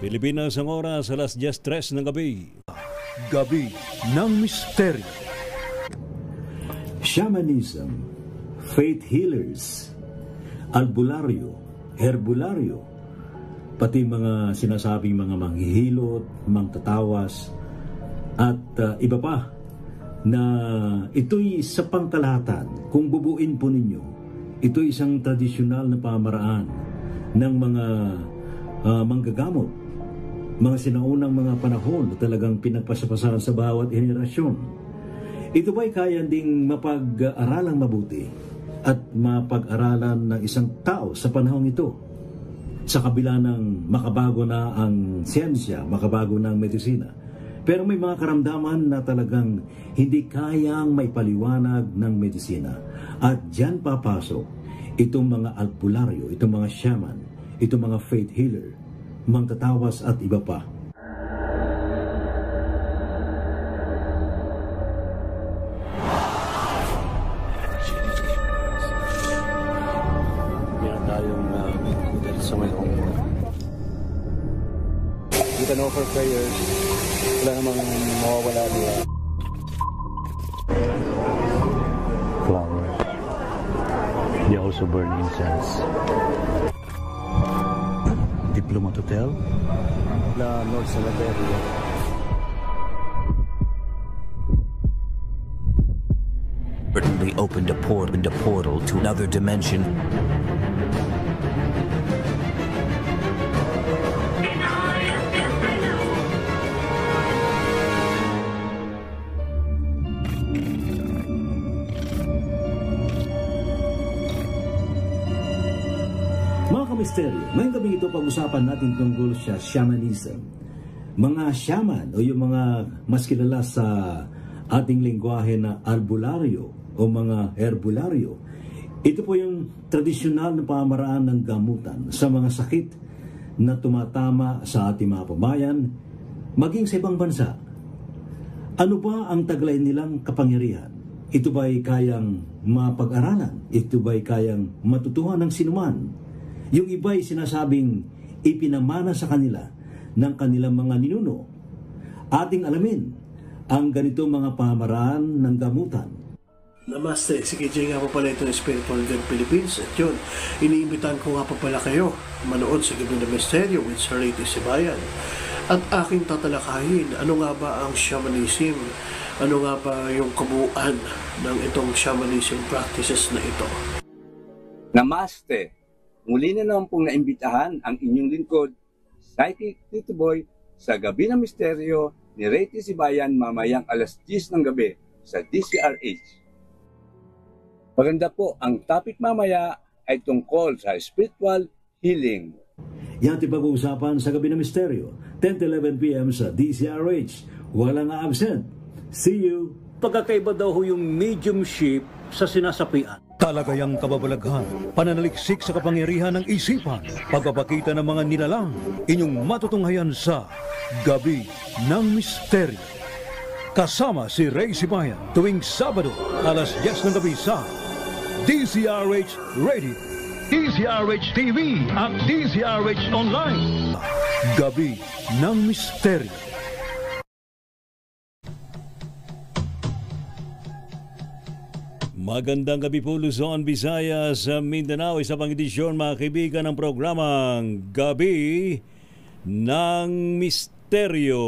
Pilipinas ang oras, alas 10:03 ng gabi. Gabi ng Misteryo. Shamanism, faith healers, albularyo, herbularyo, pati mga sinasabing mga manghihilot, mangtatawas, at iba pa na ito'y sa pangkalahatan. Kung bubuin po ninyo, ito'y isang tradisyonal na pamaraan ng mga manggagamot, mga sinaunang mga panahon na talagang pinagpasapasahan sa bawat henerasyon. Ito ba'y kaya ding mapag-aralang mabuti at mapag-aralan ng isang tao sa panahong ito? Sa kabila ng makabago na ang siyensya, makabago na ang medisina. Pero may mga karamdaman na talagang hindi kayang may paliwanag ng medisina. At dyan papasok itong mga albularyo, itong mga shaman, itong mga faith healer, mangtatawas at iba pa. Meron tayong dahil sa may home. You can offer prayers. Wala namang mawawala niya. Flower. They also burn incense. Diplomat Hotel? La North Cemetery. Certainly opened a portal to another dimension. Misteryo. Ngayong gabi ito, pag-usapan natin tungkol sa shamanism. Mga shaman o yung mga mas kilala sa ating lengguwahe na albularyo o mga herbularyo. Ito po yung tradisyonal na pamaraan ng gamutan sa mga sakit na tumatama sa ating mga pambayan, maging sa ibang bansa. Ano ba ang taglay nilang kapangyarihan? Ito ba'y kayang mapag-aralan? Ito ba'y kayang matutuhan ng sinuman? Yung iba'y sinasabing ipinamana sa kanila ng kanilang mga ninuno. Ating alamin ang ganito mga pamaraan ng gamutan. Namaste, si KJ nga po pala ito ng Spiritual Guide Philippines. At yun, iniimbitan ko nga po pala kayo manood sa Gabi ng Misteryo with Sir Rayty Sibayan. At aking tatalakayin, ano nga ba ang shamanism? Ano nga ba yung kabuuan ng itong shamanism practices na ito? Namaste! Muli na naman pong naimbitahan ang inyong lingkod, Psychic Tito Boy, sa Gabi ng Misteryo ni Rayty Sibayan mamayang alas 10 ng gabi sa DCRH. Maganda po, ang topic mamaya ay tungkol sa spiritual healing. Yan ating pag-uusapan sa Gabi ng Misteryo, 10 to 11 p.m. sa DCRH. Walang absent. See you! Pagkakaiba daw ho yung mediumship sa sinasapian. Talagayang kababalaghan, pananaliksik sa kapangyarihan ng isipan, pagpapakita ng mga nilalang, inyong matutunghayan sa Gabi ng Misteryo. Kasama si Ray Sibayan tuwing Sabado, alas 10 ng gabi sa DCRH Radio, DCRH TV at DCRH Online. Gabi ng Misteryo. Magandang gabi po Luzon, Visayas, Mindanao. Isa pang edisyon mga kaibigan ng programang Gabi ng Misteryo.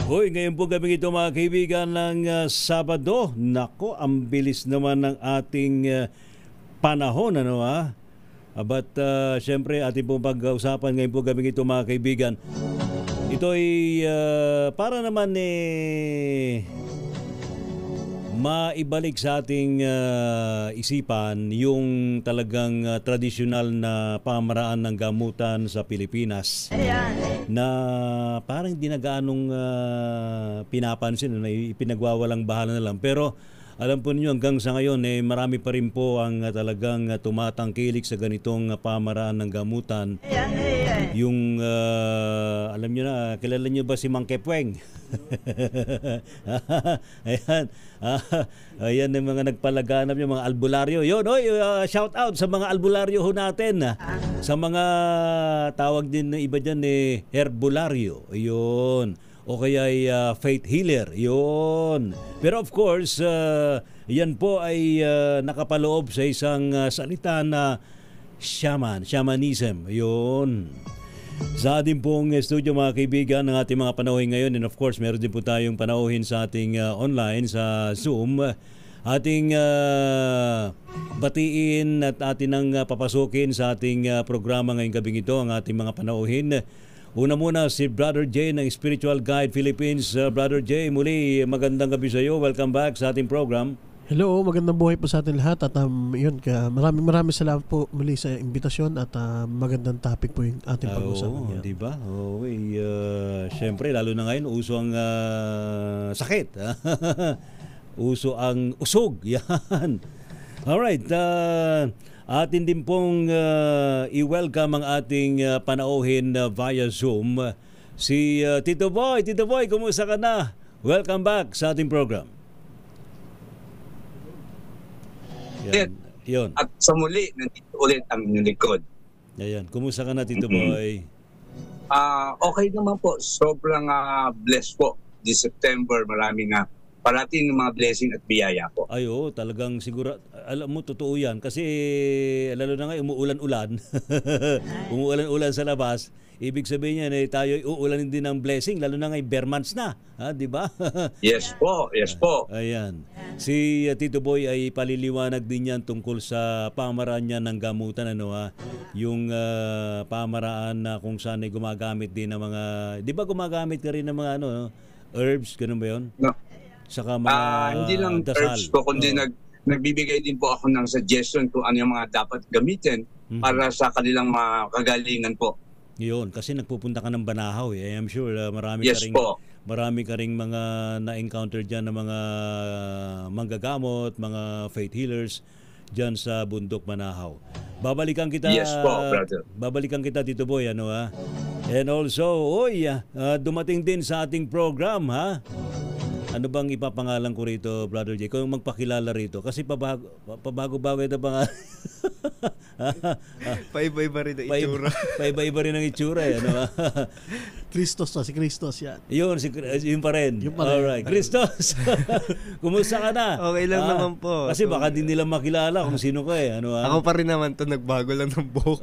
Hoy, ngayon po gabi ito mga kaibigan ng Sabado. Nako, ang bilis naman ng ating panahon, ano ha? But syempre ating pong pag-usapan ngayon po gabi ito mga kaibigan. Ito ay para naman maibalik sa ating isipan yung talagang tradisyonal na pamaraan ng gamutan sa Pilipinas na parang di na gaanong pinapansin, na ipinagwawalang bahala na lang. Pero alam po niyo hanggang sa ngayon marami pa rin po ang talagang tumatangkilik sa ganitong pamaraan ng gamutan. Yung alam niyo na, kilala niyo ba si Mang Kepweng? Ayan. Ayan yung mga nagpalaganap yung mga albularyo. Yun, shout out sa mga albularyo ho natin. Sa mga tawag din na iba dyan herbularyo. Yun. O kaya faith healer. Yun. Pero of course, yan po ay nakapaloob sa isang salita na shamanism. Yun. Sa ating pong studio mga kaibigan ng ating mga panauhin ngayon, and of course meron din po tayong panauhin sa ating online sa Zoom. Ating batiin at atin ang papasukin sa ating programa ngayong gabing ito ang ating mga panauhin. Una muna si Brother J ng Spiritual Guide Philippines. Brother J, muli magandang gabi sa iyo. Welcome back sa ating program. Hello, magandang buhay po sa atin lahat at maraming salamat po muli sa imbitasyon at magandang topic po yung ating pag-usapan. Di ba? Siyempre, lalo na ngayon, uso ang sakit. Uso ang usog. Yan. Alright. Atin din pong i-welcome ang ating panauhin via Zoom. Si Tito Boy. Tito Boy, kumusta ka na? Welcome back sa ating program. Yun. At sa muli, nandito ulit ang inyong likod. Ayan. Kumusta ka na, Tito Boy? Okay naman po. Sobrang blessed po. This September, maraming parating mga blessing at biyaya po. Ay, talagang siguro, alam mo, totoo yan. Kasi, lalo na ngayon, umuulan-ulan. Umuulan-ulan sa labas. Ibig sabihin niya, tayo uulan din ng blessing, lalo na ngayon, bare months na. Di ba? Yes po, yes po. Ayan. Si Tito Boy ay paliliwanag din yan tungkol sa pamaraan niya ng gamutan. Yung pamaraan na kung saan ay gumagamit din ng mga, di ba gumagamit ka rin ng mga herbs, ganun ba yun? No. Saka mga hindi lang dasal. Herbs po, kundi nagbibigay din po ako ng suggestion kung ano yung mga dapat gamitin para sa kanilang mga kagalingan po. Yun, kasi nagpupunta ka ng Banahaw. I'm sure Yes po. Marami ka ring mga na-encounter dyan ng mga manggagamot, mga faith healers dyan sa bundok Banahaw. Babalikan kita. Yes po, brother. Babalikan kita, Tito Boy, And also, dumating din sa ating program, Ano bang ipapangalan ko rito, Brother J? Kung magpakilala rito. Kasi pabago-bago ito pangalan. Paiba-iba rin ang itsura. Paiba-iba rin ang itsura. Christos si Christos yan. Yun pa rin. Alright. Christos! Kumusta ka na? Okay lang naman po. Kasi baka din nila makilala kung sino ka . Ako pa rin naman to, nagbago lang ng buhok.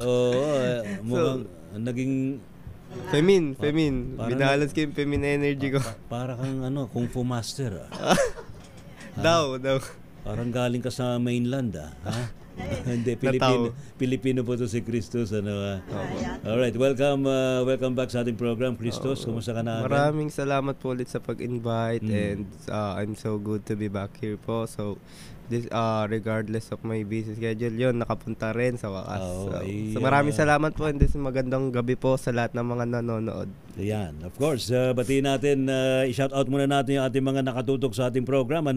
Mukhang naging... Femin. Binalas ko yung femin energy ko. Para kang Kung Fu Master. Daw. Parang galing ka sa mainland Hindi, Pilipino po to si Christos. Alright, welcome back sa ating program, Christos. Kumusta ka na? Maraming salamat po ulit sa pag-invite and I'm so good to be back here po. So this regardless of my busy schedule, yun, nakapunta rin sa wakas. So maraming salamat po and this magandang gabi po sa lahat ng mga nanonood. Yan, of course, batiin natin, i-shout out muna natin yung ating mga nakatutok sa ating program.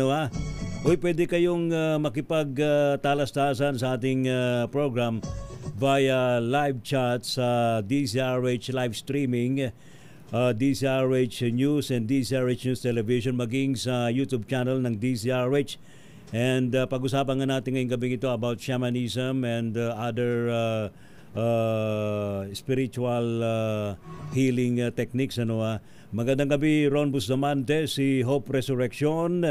Uy, pwede kayong makipagtalas-tasan sa ating program via live chat sa DZRH live streaming, DZRH News and DZRH News Television, maging sa YouTube channel ng DZRH. And pag-usapan nga natin ngayong gabing ito about shamanism and other spiritual healing techniques. Magandang gabi, Ron Bustamante, si Hope Resurrection,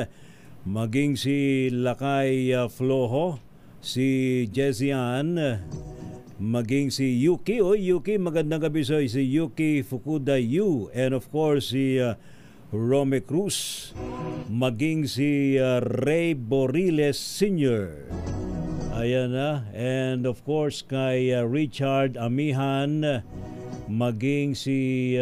maging si Lakay Flojo, si Jesian, maging si Yuki. Yuki, magandang gabi sa si Yuki Fukuda Yu, and of course si Rome Cruz, maging si Ray Boriles Sr. Ayan and of course kay Richard Amihan, maging si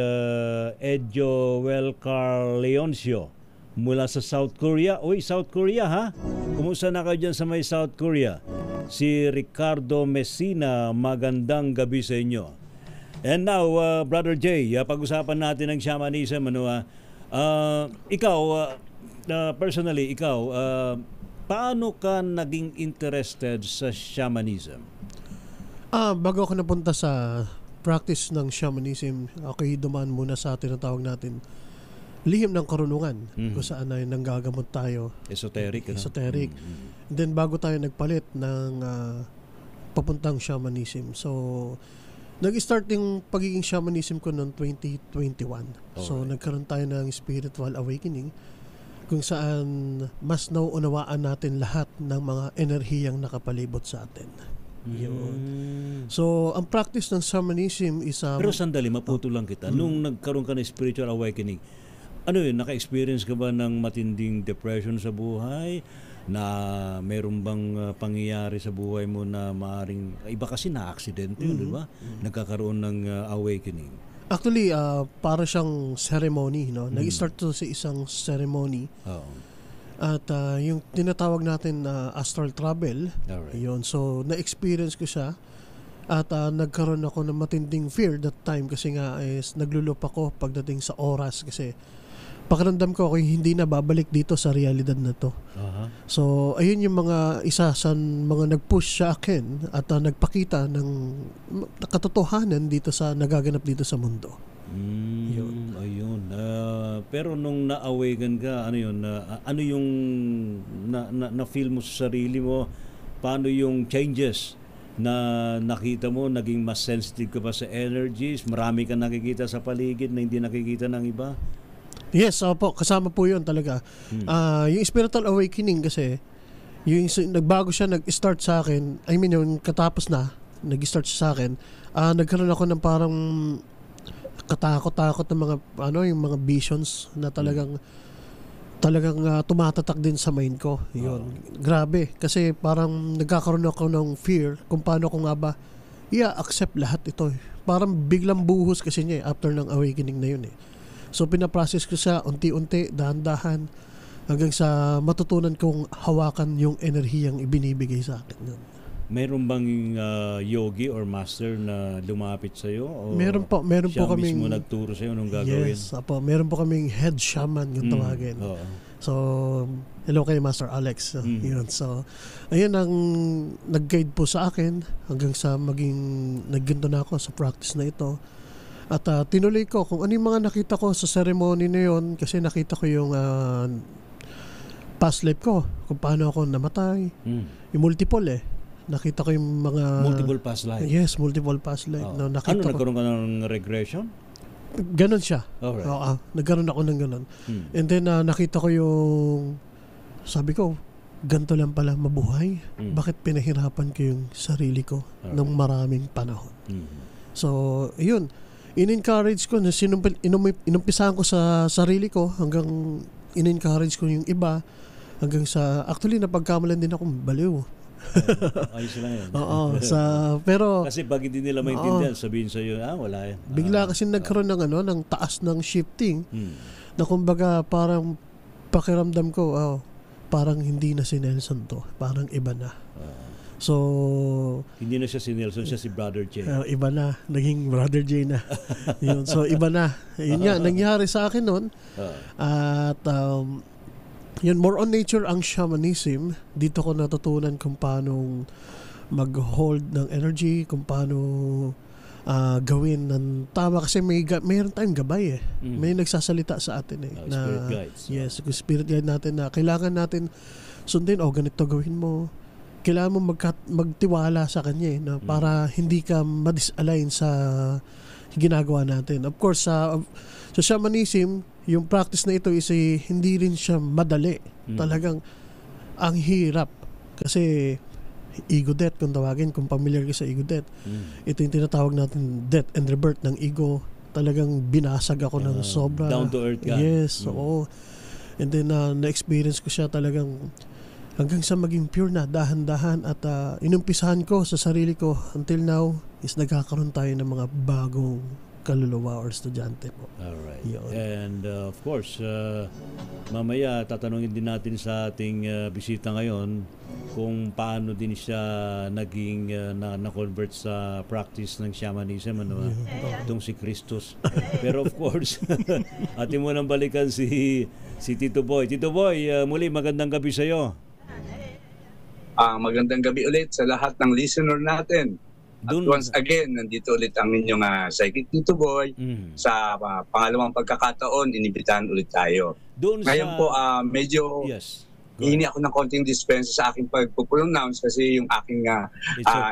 Edjo Welcar Leoncio mula sa South Korea. Uy, South Korea Kumusta na kayo dyan sa may South Korea? Si Ricardo Messina, magandang gabi sa inyo. And now, Brother J, pag-usapan natin ng shamanism. Ikaw, personally, paano ka naging interested sa shamanism? Bago ako napunta sa practice ng shamanism, ako'y dumaan muna sa tinatawag natin lihim ng karunungan, kung saan ay nanggagamot tayo. Esoteric. Esoteric. Then bago tayo nagpalit ng papuntang shamanism. So, nag-start yung pagiging shamanism ko noong 2021. So, nagkaroon tayo ng spiritual awakening kung saan mas nauunawaan natin lahat ng mga enerhiyang nakapalibot sa atin. Yun. So, ang practice ng shamanism is... Pero sandali, maputo lang kita. Nung nagkaroon ka ng spiritual awakening, ano yun, naka-experience ka ba ng matinding depression sa buhay? Na meron bang pangyayari sa buhay mo na maaring, iba kasi na-aksidente yun, di ba? Nagkakaroon ng awakening. Actually, para siyang ceremony, no? Nag-start to sa isang ceremony. At yung tinatawag natin na astral travel, yun. So, na-experience ko siya. At nagkaroon ako ng matinding fear that time kasi nga is naglulup ako pagdating sa oras kasi pakiramdam ko ako hindi na babalik dito sa realidad na to. So, ayun yung mga isa sa mga nag-push sa akin at nagpakita ng katotohanan dito sa nagaganap dito sa mundo. Ayun. Pero nung na-awaken ka, ano yun? Ano yung na-feel mo sa sarili mo? Paano yung changes na nakita mo? Naging mas sensitive ka ba sa energies? Marami ka nakikita sa paligid na hindi nakikita ng iba? Yes, opo, kasama po 'yun talaga. Yung spiritual awakening kasi, yung nagbago siya, nag-start sa akin. I mean, yung katapos na, nag-start siya sa akin. Nagkaroon ako ng parang katakot-takot ng mga yung mga visions na talagang tumatatak din sa mind ko. Yun. Grabe kasi parang nagkakaroon ako ng fear kung paano ko nga ba accept lahat ito. Parang biglang buhos kasi niya after ng awakening na yun. So, pinaprocess ko siya unti-unti, dahan-dahan, hanggang sa matutunan kong hawakan yung enerhiyang ibinibigay sa akin. Meron bang yogi or master na lumapit sa iyo? Meron po kaming... Siya mismo nagturo sa iyo nung gagawin? Yes, meron po kaming head shaman yung tawagin. So, hello kay Master Alex. Yun. So, ayun ang nag-guide po sa akin hanggang sa nagginto na ako sa practice na ito. At tinuloy ko kung ano yung mga nakita ko sa ceremony na yun kasi nakita ko yung past life ko, kung paano ako namatay. Yung multiple nakita ko yung mga... Multiple past life? Yes, multiple past life. No, nakita nagkaroon ka ng regression? Ganon siya. Alright. Nagkaroon ako ng ganon. And then nakita ko yung... Sabi ko, ganito lang pala mabuhay. Bakit pinahirapan ko yung sarili ko ng maraming panahon? So, yun. In-encourage ko na inumpisahan ko sa sarili ko hanggang in-encourage ko yung iba hanggang sa actually napagkamalan din akong baliw. Ayos lang yan. Pero kasi pag hindi nila maintindihan, sabihin sa iyo, wala yan. Bigla kasi nagkaroon ng taas ng shifting na kumbaga parang pakiramdam ko, parang hindi na si Nelson to. Parang iba na. So, hindi na siya si Nelson, siya si Brother Jay. Iba na, naging Brother Jay na. Yun, so iba na. Yun nga, nangyari sa akin noon. At yun, more on nature ang shamanism. Dito ko natutunan kung paano mag-hold ng energy, kung paano gawin ng tama kasi mayroon tayong gabay may nagsasalita sa atin na spirit guides. Yes, spirit guide natin na kailangan natin sundin, ganito gawin mo. Kailangan mo magtiwala sa kanya na para hindi ka ma-disalign sa ginagawa natin. Of course, sa shamanism, yung practice na ito is hindi rin siya madali. Talagang ang hirap. Kasi ego death, kung tawagin, kung familiar ka sa ego death. Ito yung tinatawag natin death and rebirth ng ego. Talagang binasag ako ng sobra. Down to earth ka. Yes, oo. And then, na-experience ko siya talagang hanggang sa maging pure na, dahan-dahan at inumpisahan ko sa sarili ko until now is nagkakaroon tayo ng mga bagong kaluluwa or estudyante po. Alright. And of course, mamaya tatanungin din natin sa ating bisita ngayon kung paano din siya naging na-convert sa practice ng shamanism, itong si Christos. Pero of course, atin mo nang balikan si Tito Boy. Tito Boy, muli magandang gabi sa iyo. Magandang gabi ulit sa lahat ng listener natin. At once again, nandito ulit ang inyong Psychic Tito Boy. Sa pangalawang pagkakataon, inibitahan ulit tayo. Ngayon po, medyo hihini ako ng konting dispensa sa aking pagpupronounce kasi yung aking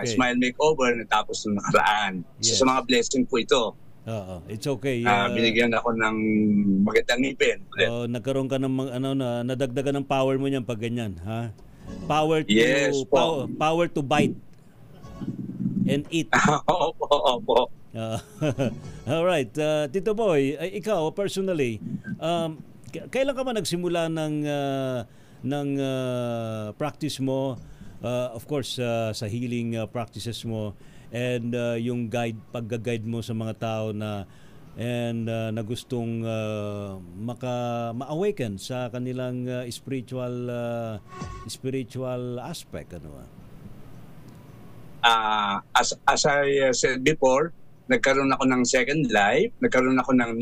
smile makeover natapos nung nakaraan. Sa mga blessing po ito. It's okay. Binigyan ako ng magandang ngipin. Nagkaroon ka ng nadagdagan ng power mo niyan pag ganyan, ha? Power to bite and eat. Opo. All right, Tito Boy, ikaw personally, kailan ka ba nagsimula ng practice mo? Of course, sa healing practices mo and yung pagga-guide mo sa mga tao na gustong ma-awaken sa kanilang spiritual aspect, ano ba? As I said before, nagkaroon ako ng second life, nagkaroon ako ng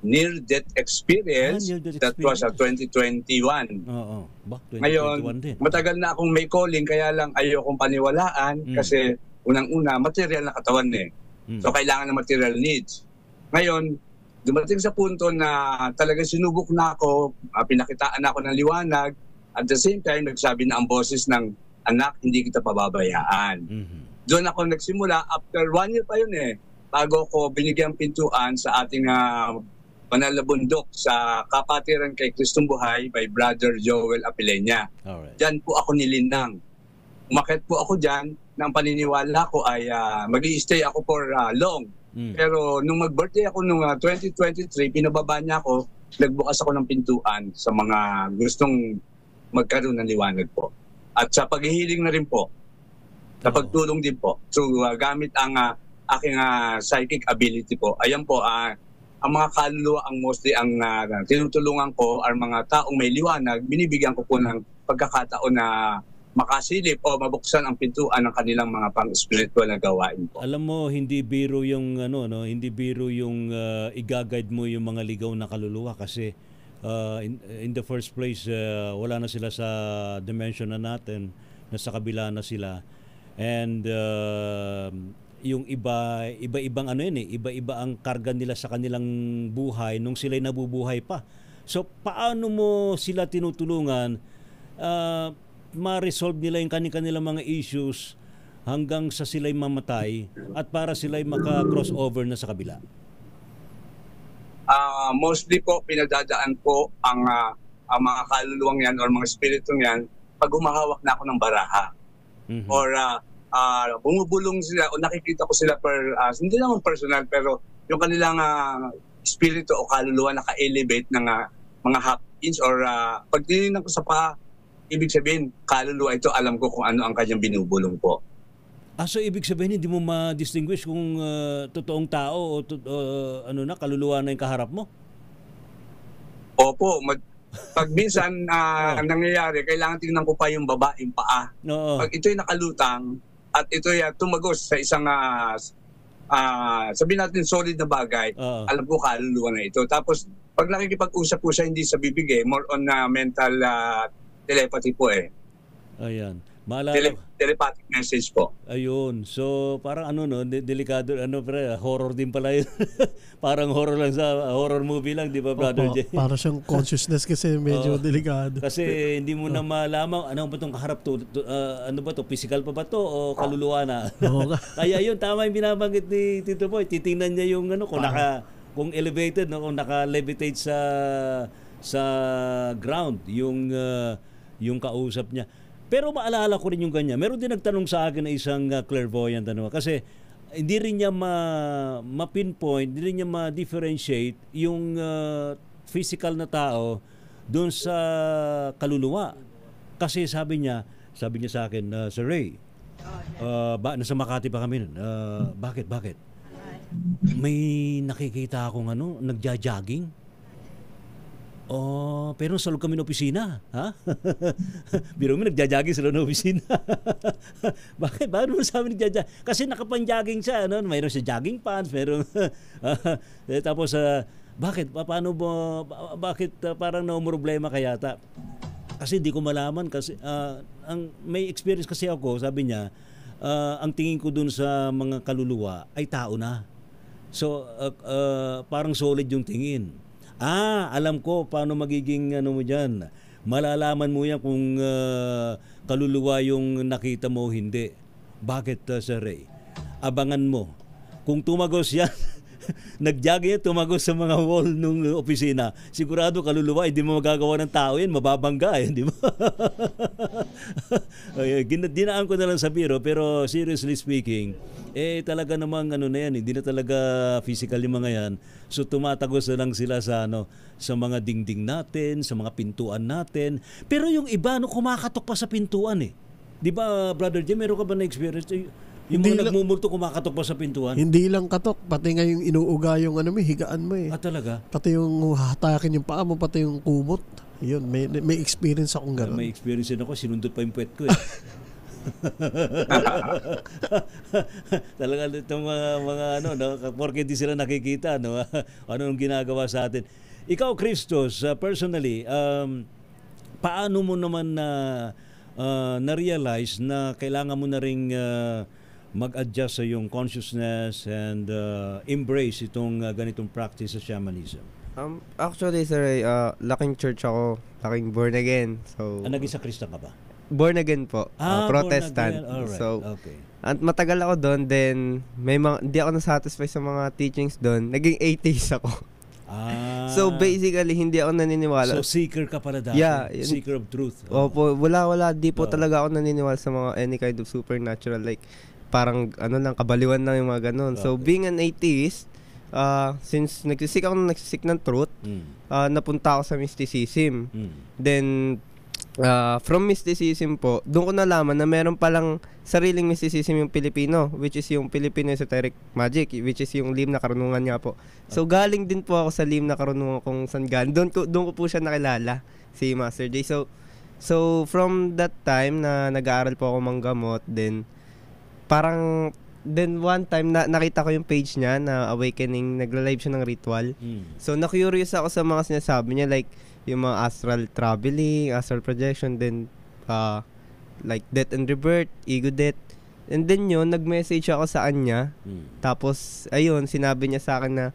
near-death experience. That was 2021. Oo. 2021 ngayon, din. Matagal na akong may calling, kaya lang ayokong paniwalaan kasi unang-una, material na katawan eh. So, kailangan ng material needs. Ngayon, dumating sa punto na talaga sinubok na ako, pinakitaan na ako ng liwanag, at the same time, nagsabi na ang boses ng anak, hindi kita pababayaan. Doon ako nagsimula, after 1 year pa yun bago ko binigyang pintuan sa ating banal na bundok sa kapatiran kay Kristong Buhay by Brother Joel Apilenya. Diyan po ako nilinang. Umakit po ako dyan, na ang paniniwala ko ay mag-i-stay ako for long. Pero nung mag-birthday ako nung 2023, pinababa niya ako, nagbukas ako ng pintuan sa mga gustong magkaroon ng liwanag po. At sa paghihiling na rin po, sa pagtulong din po. So gamit ang aking psychic ability po. Ayan po, ang mga kaluluwa ang mostly ang tinutulungan ko ang mga taong may liwanag, binibigyan ko po ng pagkakataon na makasilip o mabuksan ang pintuan ng kanilang mga pang-spiritual na gawain po. Alam mo, hindi biro yung hindi biro yung i-guide mo yung mga ligaw na kaluluwa kasi in the first place wala na sila sa dimension na natin, nasa kabila na sila. And yung iba-ibang iba-iba ang karga nila sa kanilang buhay nung sila'y nabubuhay pa. So paano mo sila tinutulungan ma-resolve nila yung kanilang mga issues hanggang sa sila'y mamatay at para sila'y maka-crossover na sa kabila? Mostly po pinadadaan po ang mga kaluluwang yan or mga spiritong yan pag humahawak na ako ng baraha. Or bumubulong sila o nakikita ko sila hindi naman personal pero yung kanilang spirito o kaluluwa naka-elevate ng mga half inch or pag tinignan ko sa paa, ibig sabihin kaluluwa ito, alam ko kung ano ang kanyang binubulong po. So ibig sabihin hindi mo ma-distinguish kung totoong tao o kaluluwa na yung kaharap mo? Opo, pag minsan nangyayari, kailangan tingnan ko pa yung babaeng paa. Pag ito'y nakalutang at ito'y tumagos sa isang sabihin natin solid na bagay, alam ko kaluluwa na ito. Tapos pag nakikipag-usap po siya, hindi sa bibig more on mental telepathy po Ayan. Telepathic message po. Ayun. So, parang delikado, horror din pala yun. Parang horror lang horror movie lang, di ba, Brother Jay? Para siyang consciousness kasi medyo delikado. Kasi hindi mo na malaman, ano ba itong kaharap to? Ano ba to? Physical pa ba to? O kaluluwa na? Kaya yun, tama yung binabanggit ni Tito Boy. Titingnan niya yung kung elevated, kung naka-levitate sa ground, yung kausap niya. Pero maalala ko rin yung ganyan. Meron din nagtanong sa akin na isang clairvoyant kasi hindi rin niya ma-pinpoint, hindi rin niya ma-differentiate yung physical na tao doon sa kaluluwa. Kasi sabi niya sa akin, Sir Ray, nasa Makati pa kami nun. Bakit? May nakikita akong nagja-jogging. Pero sa loob kami ng opisina. Ha? Biro mo, nagja-jogging sa loob ng opisina. Bakit mo sabi nagja-jogging? Kasi nakapan-jogging siya. Mayroon siya jogging pants. Mayroon. Tapos, bakit? Paano mo? Bakit parang na-problema kaya yata? Kasi hindi ko malaman. Kasi may experience kasi ako, sabi niya, ang tingin ko dun sa mga kaluluwa ay tao na. So, parang solid yung tingin. Alam ko paano magiging ano mo dyan. Malalaman mo yan kung kaluluwa yung nakita mo o hindi. Bakit, Sir Ray? Abangan mo. Kung tumagos yan, nag-jogging yan, tumagos sa mga wall nung opisina, sigurado kaluluwa, hindi mo magagawa ng tao yan, mababangga di ba? Dinaan ko na lang sa biro, pero seriously speaking, talaga namang ano na yan, hindi na talaga physical yung mga yan. So tumatagos na lang sila sa sa mga dingding natin, sa mga pintuan natin. Pero yung iba kumakatok pa sa pintuan Di ba, Brother Jim, meron ka ba na experience? Yung mga nagmumulto kumakatok pa sa pintuan? Hindi lang katok, pati nga yung inuuga yung higaan mo talaga? Pati yung hatakin yung paa mo, pati yung kumot. Yun, may experience akong gano'n. May experience din ako, sinundot pa yung puwet ko Talaga itong mga porque di sila nakikita, anong ginagawa sa atin. Ikaw, Christos, personally, paano mo naman na-realize na kailangan mo na ring mag-adjust sa yung consciousness and embrace itong ganitong practice sa shamanism? Actually, sir, laking church ako, laking born again. So, naging sa Krista ka ba? Born again po, Protestant. Alright. So, okay. At matagal ako doon, then hindi ako na-satisfy sa mga teachings doon. Naging atheist ako. So basically, hindi ako naniniwala. So seeker ka pala dati? Yeah. Seeker of truth. Opo, wala. Di po talaga ako naniniwala sa mga any kind of supernatural. Like, parang kabaliwan lang yung mga ganun. So being an atheist, since nagsisik ng truth, napunta ako sa mysticism. Then, from mysticism po, doon ko nalaman na meron palang sariling mysticism yung Pilipino, which is yung Filipino esoteric magic, which is yung lihim na karunungan nga po. So galing din po ako sa lihim na karunungan kung saan galing. Doon ko po siya nakilala, si Master J. So from that time na nag-aaral po ako manggamot, then one time nakita ko yung page niya na Awakening, nagla-live siya ng ritual. So na-curious ako sa mga sinasabi niya, like yung mga astral traveling, astral projection, then like death and rebirth, ego death. And then yun, nag-message ako sa kanya. Tapos, ayun, sinabi niya sa akin na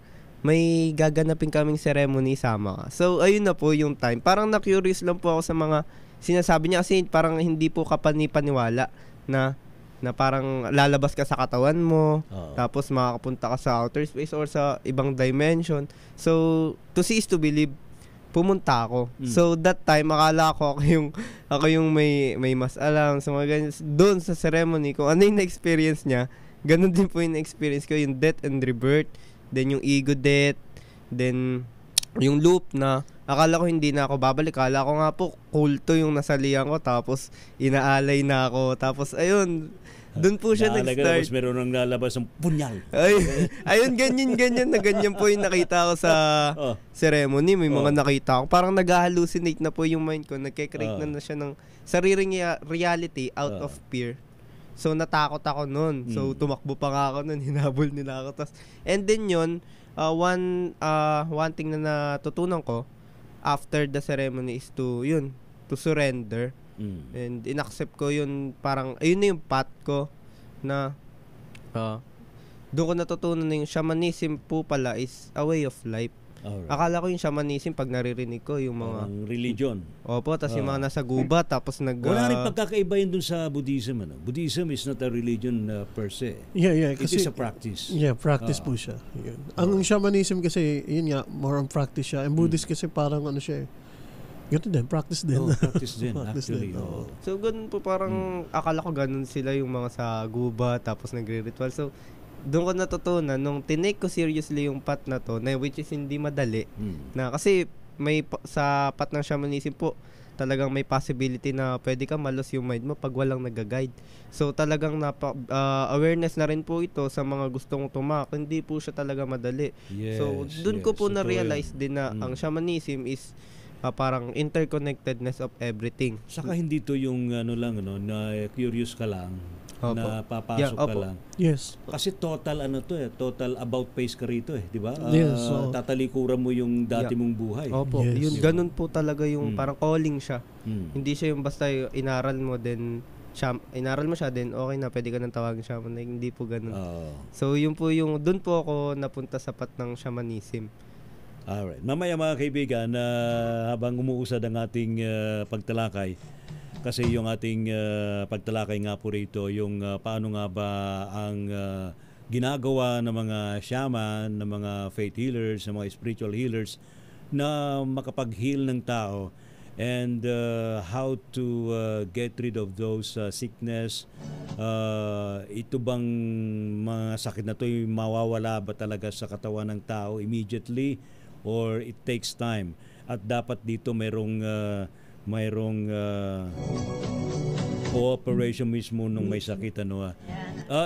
may gaganapin kaming ceremony, sama ka. So, ayun na po yung time. Parang na-curious lang po ako sa mga sinasabi niya kasi parang hindi po kapani-paniwala na parang lalabas ka sa katawan mo, tapos makakapunta ka sa outer space or sa ibang dimension. So, to see is to believe. Pumunta ako. So that time akala ko ako yung may mas alam sa mga ganyan. Doon sa ceremony ko, ano yung na-experience niya, ganun din po yung na-experience ko, yung death and rebirth, then yung ego death, then yung loop na akala ko hindi na ako babalik. Akala ko nga po kulto yung nasalihan ko, tapos inaalay na ako. Tapos ayun, doon po siya nag-start. Tapos meron nang lalabas ng punyal. Ayun, ganyan na ganyan po yung nakita ko sa ceremony. May mga nakita ko. Parang nag-hallucinate na po yung mind ko. Nagke-create na siya ng sariling reality out of fear. So, natakot ako nun. So, tumakbo pa nga ako nun. Hinabol nila ako. And then yun, one thing na natutunan ko after the ceremony is to surrender. And inaccept ko yun, parang ayun na yung path ko na doon ko natutunan na yung shamanism po pala is a way of life. Alright. Akala ko yung shamanism pag naririnig ko yung mga religion. Opo, tapos yung mga nasa gubat, tapos wala rin pagkakaiba yun dun sa Buddhism. Buddhism is not a religion per se. Yeah, it is a practice. Yeah, practice po siya. Yun. Ang shamanism kasi, yun nga, more on practice siya. And Buddhist kasi parang siya ganun din, practice din. Practice din, actually. So, ganun po parang, akala ko ganun sila yung mga sa guba, tapos nagre-ritual. So, doon ko natutunan, nung tinake ko seriously yung path na to, na which is hindi madali, na kasi sa path ng shamanism po, talagang may possibility na pwede ka malos yung mind mo pag walang nag-guide. So, talagang awareness na rin po ito sa mga gustong tumak. Hindi po siya talaga madali. Yes, so, doon ko po na-realize din na ang shamanism is parang interconnectedness of everything. Saka hindi to yung ano lang na curious ka lang. Opo. Na papasok ka opo. lang. Yes. Kasi total total about face ka rito di ba? Yes, so, tatalikuran mo yung dati mong buhay. Opo, Yes. yun ganun po talaga yung parang calling siya. Mm. Hindi siya yung basta inaral mo inaral mo siya then okay na pwede ka nang tawagin shaman. Hindi po ganun. So yun po yung doon po ako napunta sa path ng shamanism. Alright. Mamaya mga kaibigan, habang umuusad ang ating pagtalakay, kasi yung ating pagtalakay nga po rito, yung paano nga ba ang ginagawa ng mga shaman, ng mga faith healers, ng mga spiritual healers na makapag-heal ng tao, and how to get rid of those sickness. Ito bang mga sakit na to mawawala ba talaga sa katawan ng tao immediately or it takes time? At dapat dito mayroong cooperation mismo nung may sakit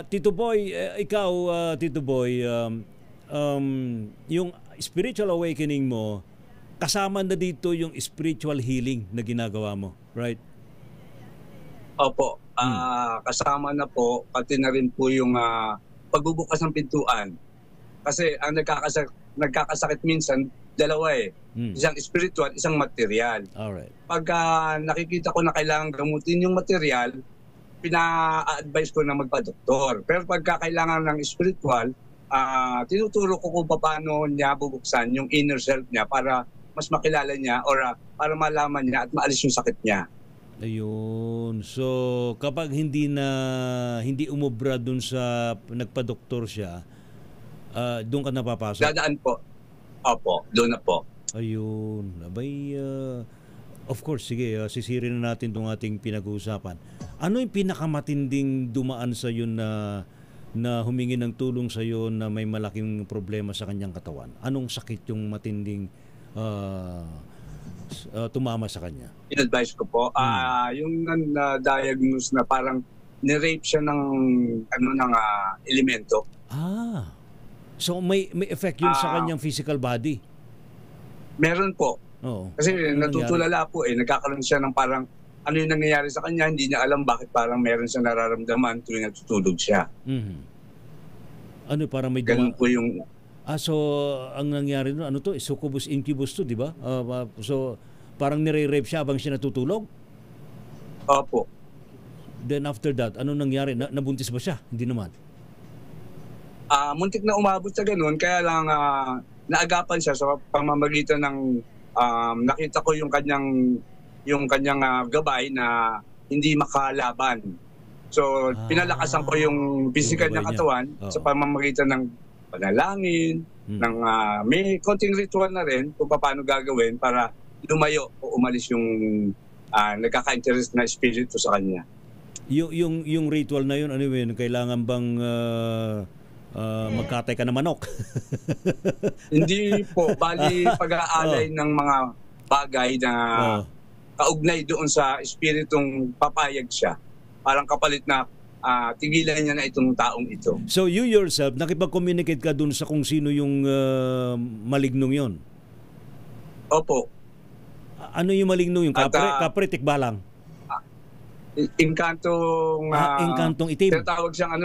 Tito Boy, ikaw Tito Boy, yung spiritual awakening mo, kasama na dito yung spiritual healing na ginagawa mo, right? Opo, kasama na po, pati na rin po yung pagbubukas ng pintuan. Kasi ang nagkakasakit minsan, dalawa isang spiritual, isang material. Alright. Pag nakikita ko na kailangan gamutin yung material, pina-advise ko na magpa-doktor. Pero pagka kailangan ng spiritual, tinuturo ko kung paano niya bubuksan yung inner self niya para mas makilala niya or para malaman niya at maalis yung sakit niya. Ayun. So, kapag hindi umubra dun sa nagpa-doktor siya, doon ka napapasok? Dadaan po. Opo, doon na po. Ayun. Abay, of course, sige, sisirin na natin itong ating pinag-uusapan. Ano yung pinakamatinding dumaan sa iyo na humingi ng tulong sa iyo na may malaking problema sa kanyang katawan? Anong sakit yung matinding tumama sa kanya? In-advise ko po, yung na-diagnose na parang ni-rape siya ng elemento. So may effect yun sa kanyang physical body? Meron po. Oo. Kasi natutulala po nagkakaroon siya ng parang ano yung nangyayari sa kanya, hindi niya alam bakit parang meron siya nararamdaman tuwing natutulog siya. Mm-hmm. Ano, parang may ganun po yung... so ang nangyari nun, succubus incubus to, di ba? So parang nire-rape siya habang siya natutulog? Opo. Then after that, ano nangyari? Nabuntis ba siya? Hindi naman. Muntik na umabot sa ganun, kaya lang naagapan siya sa pamamagitan ng nakita ko yung kanyang gabay na hindi makalaban. So pinalakasan ko yung physical na katawan sa pamamagitan ng panalangin, ng may konting ritual na rin kung paano gagawin para lumayo o umalis yung nagkaka-interest na espiritu sa kanya. Yung ritual na yun, ano yun? Kailangan bang magkatay ka ng manok? Hindi po. Bali, pag-aalay ng mga bagay na kaugnay doon sa espiritong papayag siya. Parang kapalit na tigilan niya na itong taong ito. So you yourself, nakipag-communicate ka doon sa kung sino yung malignong yon? Opo. Ano yung malignong yung? Kapre, tikbalang? Inkantong itim. Tinatawag siyang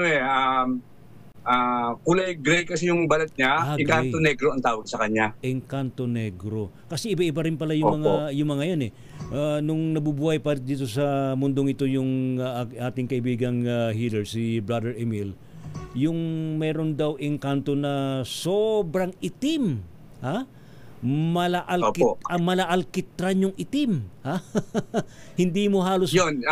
kulay gray kasi yung balat niya. Encanto negro ang tawag sa kanya. Encanto negro. Kasi iba-iba rin pala yung mga yan nung nabubuhay pa dito sa mundong ito yung ating kaibigang healer, si Brother Emil, yung meron daw engkanto na sobrang itim. Malaalkitran yung itim. Hindi mo halos... Yun.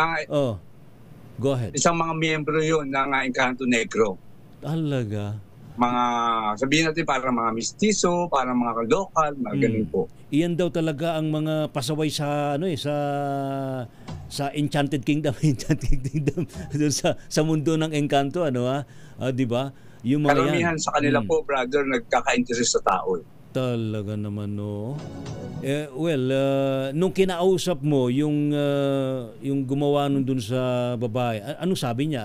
Go ahead. Isang mga miyembro yun ng Encanto Negro. Talaga? Mga, sabihin natin, parang mga mistiso, parang mga local, mga ganun po. Iyan daw talaga ang mga pasaway sa sa Enchanted Kingdom, doon sa mundo ng engkanto, di ba? Yung mga karamihan sa kanila po, brother, nagkaka-interest sa tao. Talaga naman, no. Nung kinausap mo yung gumawa nun dun sa babae, ano sabi niya?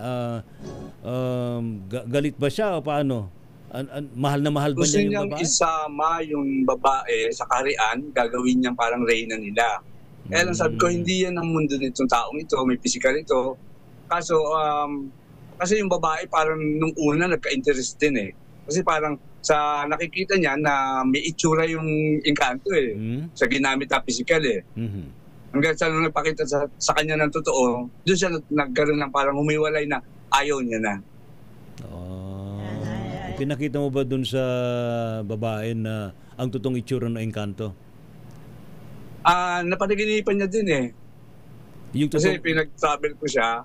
Galit ba siya o paano? mahal na mahal ba Gusto niya niyang yung babae? isama yung babae sa kaharian, gagawin niyang parang reyna nila. Kaya lang sabi ko, hindi yan ang mundo nitong taong ito, may physical ito. Kaso, kasi yung babae parang nung una nagka-interest din eh. Kasi parang sa nakikita niya na may itsura yung engkanto eh. Sa ginamit na physical eh. Hanggang sa nung nagpakita sa kanya ng totoo, doon siya nagkaroon ng parang humiwalay na ayaw niya na. Pinakita mo ba dun sa babae na ang totoong itsura ng engkanto? Napanaginipan niya din eh. Yung Kasi pinag-travel ko siya,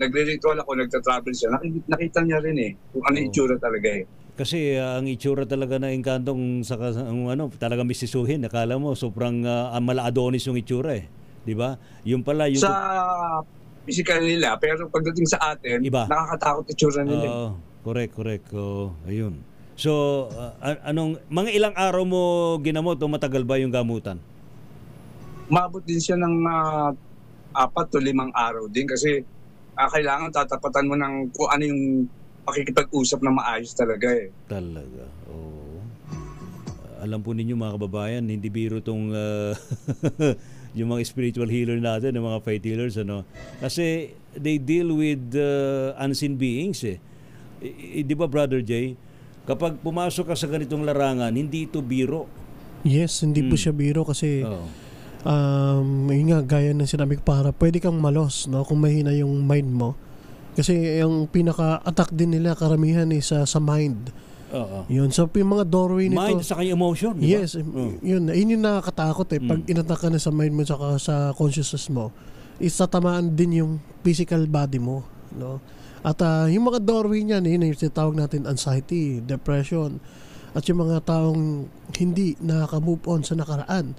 nagre-ritual ako, nagta-travel siya. Nakita niya rin eh kung ano yung itsura talaga eh. Kasi ang itsura talaga ng engkanto talagang misisuhin. Akala mo sobrang mala Adonis yung itsura eh. 'Di ba? Yung pala yung sa physical nila, pero pagdating sa atin, iba. Nakakatakot itsura nila. Correct. Ayun. So, anong mga ilang araw mo ginamot o matagal ba yung gamutan? Umabot din siya ng 4 to 5 araw din kasi kailangan tatapatan mo ng kung ano yung pakikipag-usap na maayos talaga eh. Talaga, oo. Alam po ninyo mga kababayan, hindi biro tong yung mga spiritual healer natin, yung mga faith healers, kasi they deal with unseen beings eh. Di ba, Brother Jay? Kapag pumasok ka sa ganitong larangan, hindi ito biro. Yes, hindi po siya biro kasi yun nga, gaya ng sinabi ko, pwede kang malos, no? Kung mahina yung mind mo. Kasi yung pinaka-attack din nila karamihan is sa mind. Yun. So, yung mga doorway nito... Mind sa kanya emotion, di ba? Yes. Yun yung nakakatakot eh. Pag inattack ka na sa mind mo saka sa consciousness mo, is tatamaan din yung physical body mo. No? At yung mga doorway niyan, yun yung tinatawag natin anxiety, depression, at yung mga taong hindi nakaka-move on sa nakaraan.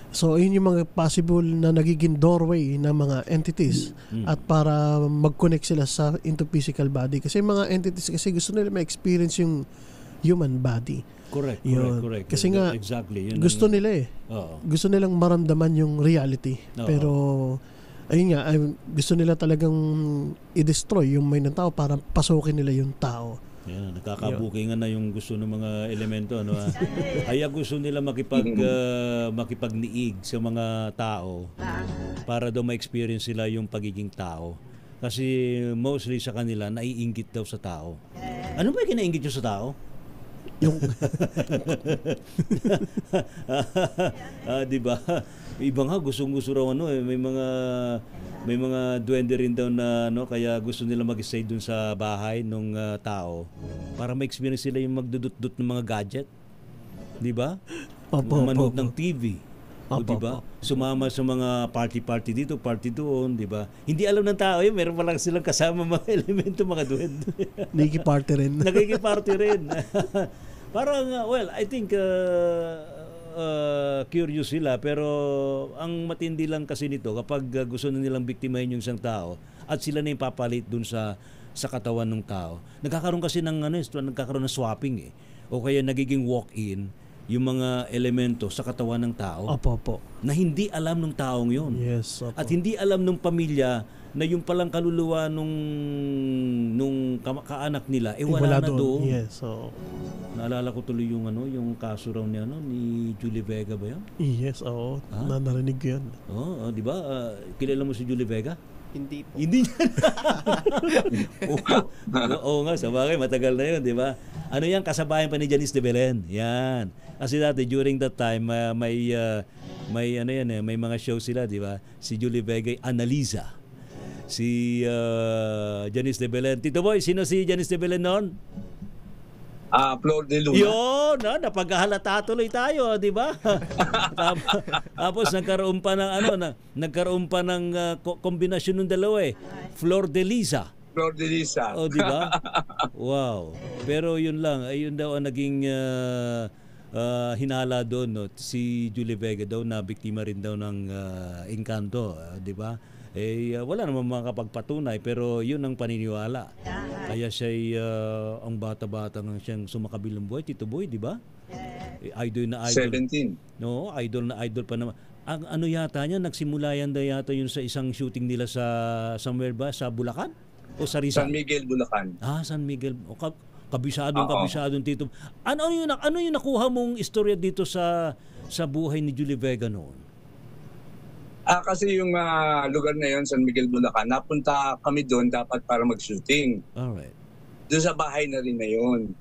So, yun yung mga possible na nagiging doorway ng mga entities at para mag-connect sila into physical body. Kasi mga entities kasi gusto nila ma-experience yung human body. Correct. Kasi nga, exactly. gusto nila eh. Gusto nilang maramdaman yung reality. Pero, ayun nga, gusto nila talagang i-destroy yung mind ng tao para pasukin nila yung tao. Yan, nakakabukingan na yung gusto ng mga elemento. Kaya gusto nila makipagniig sa mga tao para daw ma-experience sila yung pagiging tao. Kasi mostly sa kanila, naiinggit daw sa tao. Ano ba yung kinainggit nyo sa tao? Yung di ba? Iba nga gustong-gusto raw may mga duwende rin daw na kaya gusto nila mag-stay dun sa bahay ng tao para ma-experience sila yung magdudut-dut ng mga gadget. Di ba? Manood ng TV. Di ba? Sumama sa mga party dito, party doon, di ba? Hindi alam ng tao yun, meron pa lang silang kasama mga elemento, mga duwende. Nakikiparty rin. Nakikiparty rin. Parang, I think curious sila, pero ang matindi lang kasi nito kapag gusto na nilang biktimahin yung isang tao at sila na yung papalit dun sa katawan ng tao, nagkakaroon kasi nagkakaroon ng swapping eh, o kaya nagiging walk-in yung mga elemento sa katawan ng tao. Opo. Na hindi alam ng taong yun. Yes, opo. At hindi alam ng pamilya na yung palang kaluluwa nung kaanak nila wala na doon. Yes, so naalala ko tuloy yung yung kaso raw ni Julie Vega ba yun? Yes, oo. Narinig ko yun. Di ba? Kilala mo si Julie Vega? Hindi po. Hindi niya. Oo nga, sa bagay, matagal na yun, di ba? Ano yan, kasabayan pa ni Janice de Belen. Yan. Kasi dati, during that time, may mga show sila, di ba? Si Julie Vega, Annalisa. Si Janice de Belen. Tito Boy, sino si Janice de Belen noon? Flor de Luna. Yun, napaghahalata tuloy tayo, di ba? Tapos nagkaroon pa ng kombinasyon ng dalawa eh. Flor de Lisa. Flor de Lisa. Di ba? Wow. Pero yun lang, ayun daw ang naging hinala doon, no? Si Julie Vega daw na biktima rin daw ng engkanto, di ba? Wala namang makapagpatunay, pero yun ang paniniwala. Kaya siya ang bata-bata ng siyang sumakabilang buhay, Tito Boy, di ba? Idol na idol. 17. No, idol na idol pa naman. Ang ano yata niya, nagsimula yan yata yun sa isang shooting nila sa somewhere ba? Sa Bulacan? O sa Rizal? San Miguel, Bulacan. San Miguel. Kabisadong Tito. Ano yung nakuha mong istorya dito sa buhay ni Julie Vega noon? Kasi yung lugar na yon, San Miguel, Bulacan, napunta kami doon dapat para mag-shooting. Alright. Doon sa bahay na rin na yon.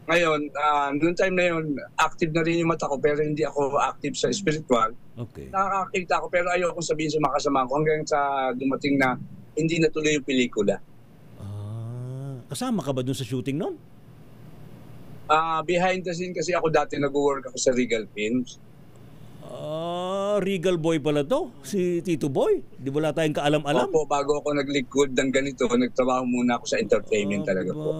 Ngayon, noong time na yon, active na rin yung mata ko pero hindi ako active sa spiritual. Okay. Nakakita ko pero ayoko sabihin sa mga kasama ko hanggang sa dumating na hindi natuloy yung pelikula. Kasama ka ba doon sa shooting noon? Behind the scene kasi ako dati nag-work ako sa Regal Films. Regal Boy pala to, si Tito Boy. Di wala tayong kaalam-alam. Opo, bago ako naglikod ng ganito, nagtrabaho muna ako sa entertainment talaga po.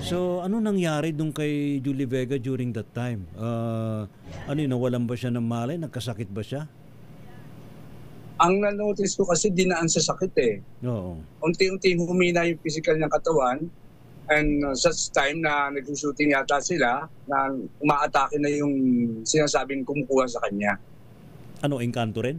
So, ano nangyari dun kay Julie Vega during that time? Nawalan ba siya ng malay? Nagkasakit ba siya? Ang na-notice ko kasi dinaan sa sakit eh. Oo. Unti-unti humina yung physical ng katawan. And such time na nag-shooting yata sila, na umaatake na yung sinasabing kumukuha sa kanya. Ano, engkanto rin?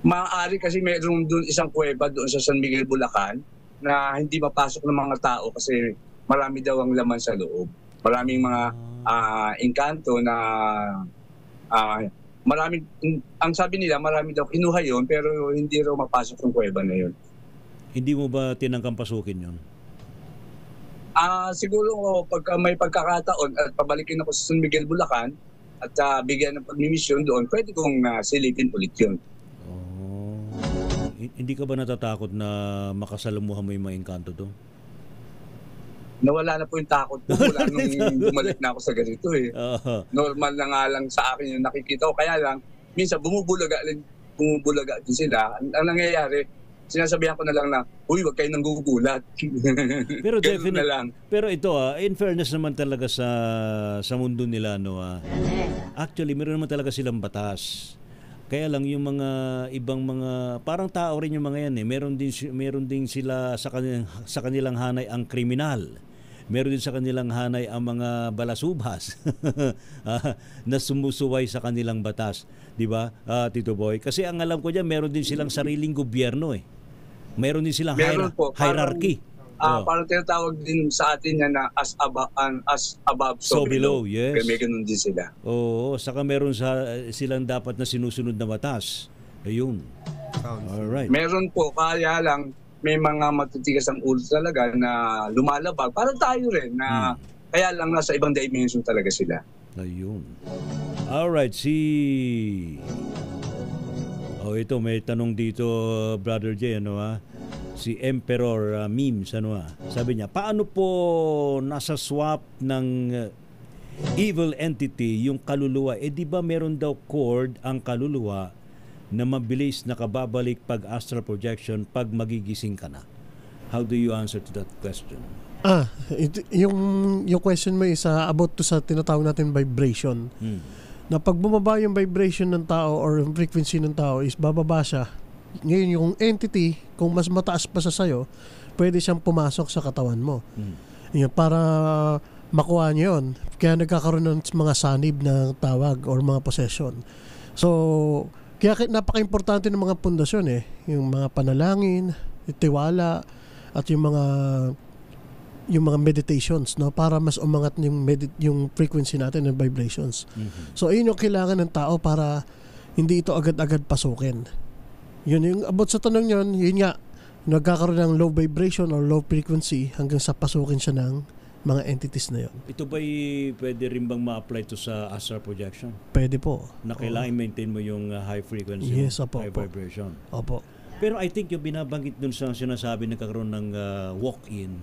Maaari kasi mayroon doon isang kuweba doon sa San Miguel, Bulacan na hindi mapasok ng mga tao kasi marami daw ang laman sa loob. Maraming mga engkanto na ang sabi nila marami daw kinuha yun pero hindi raw mapasok yung kuweba na yun. Hindi mo ba tinangkang pasukin yun? Siguro pagka may pagkakataon at pabalikin ako sa San Miguel, Bulacan at bigyan ng pagmimisyon doon, pwede kong silipin ulit yun. Hindi ka ba natatakot na makasalamuhan mo yung mga engkanto doon? Nawala na po yung takot ko mula nung bumalik na ako sa ganito eh. Normal na nga lang sa akin yung nakikita ko. Kaya lang, minsan bumubulaga din sila. Ang nangyayari, sinasabihan ko na lang na, uy, wag kayo nang gugulat. Pero definitely, lang. Pero ito in fairness naman talaga sa mundo nila, actually, meron naman talaga silang batas. Kaya lang yung mga ibang mga parang tao rin yung mga yan eh. Meron din sila sa kanilang hanay ang kriminal. Meron din sa kanilang hanay ang mga balasubhas na sumusuway sa kanilang batas, 'di ba? Tito Boy, kasi ang alam ko diyan meron din silang sariling gobyerno eh. Meron din silang hierarchy. Parang tinatawag din sa atin yan na as above, so below. Yes. Kaya may ganun din sila. Oo, saka meron silang dapat na sinusunod na batas. Ayun. Alright. Meron po, kaya lang may mga matitigas ang ulo talaga na lumalabag. Parang tayo rin na kaya lang nasa ibang dimension talaga sila. Ayun. Alright, ito may tanong dito, Brother Jay, si Emperor Memes, sabi niya, paano po nasa swap ng evil entity yung kaluluwa? Di ba meron daw cord ang kaluluwa na mabilis nakababalik pag astral projection pag magigising ka na? How do you answer to that question? Yung question mo is about to sa tinatawag natin vibration. Na pag bumaba yung vibration ng tao or yung frequency ng tao is bababa siya. Ngayon yung entity, kung mas mataas pa sa sayo, pwede siyang pumasok sa katawan mo. Yun, para makuha niyo yun. Kaya nagkakaroon ng mga sanib na tawag or mga possession. So, kaya napaka-importante ng mga pundasyon yung mga panalangin, yung tiwala, at yung mga meditations, para mas umangat yung frequency natin ng vibrations. So, ayun yung kailangan ng tao para hindi ito agad-agad pasukin. Yun yung about sa tanong yun nga, nagkakaroon ng low vibration or low frequency hanggang sa pasukin siya ng mga entities na yun. Ito ba'y pwede rin bang ma-apply to sa astral projection? Pwede po. Na kailangan i-maintain mo yung high frequency, high vibration. Opo. Pero I think yung binabanggit dun sa sinasabi nagkakaroon ng walk-in,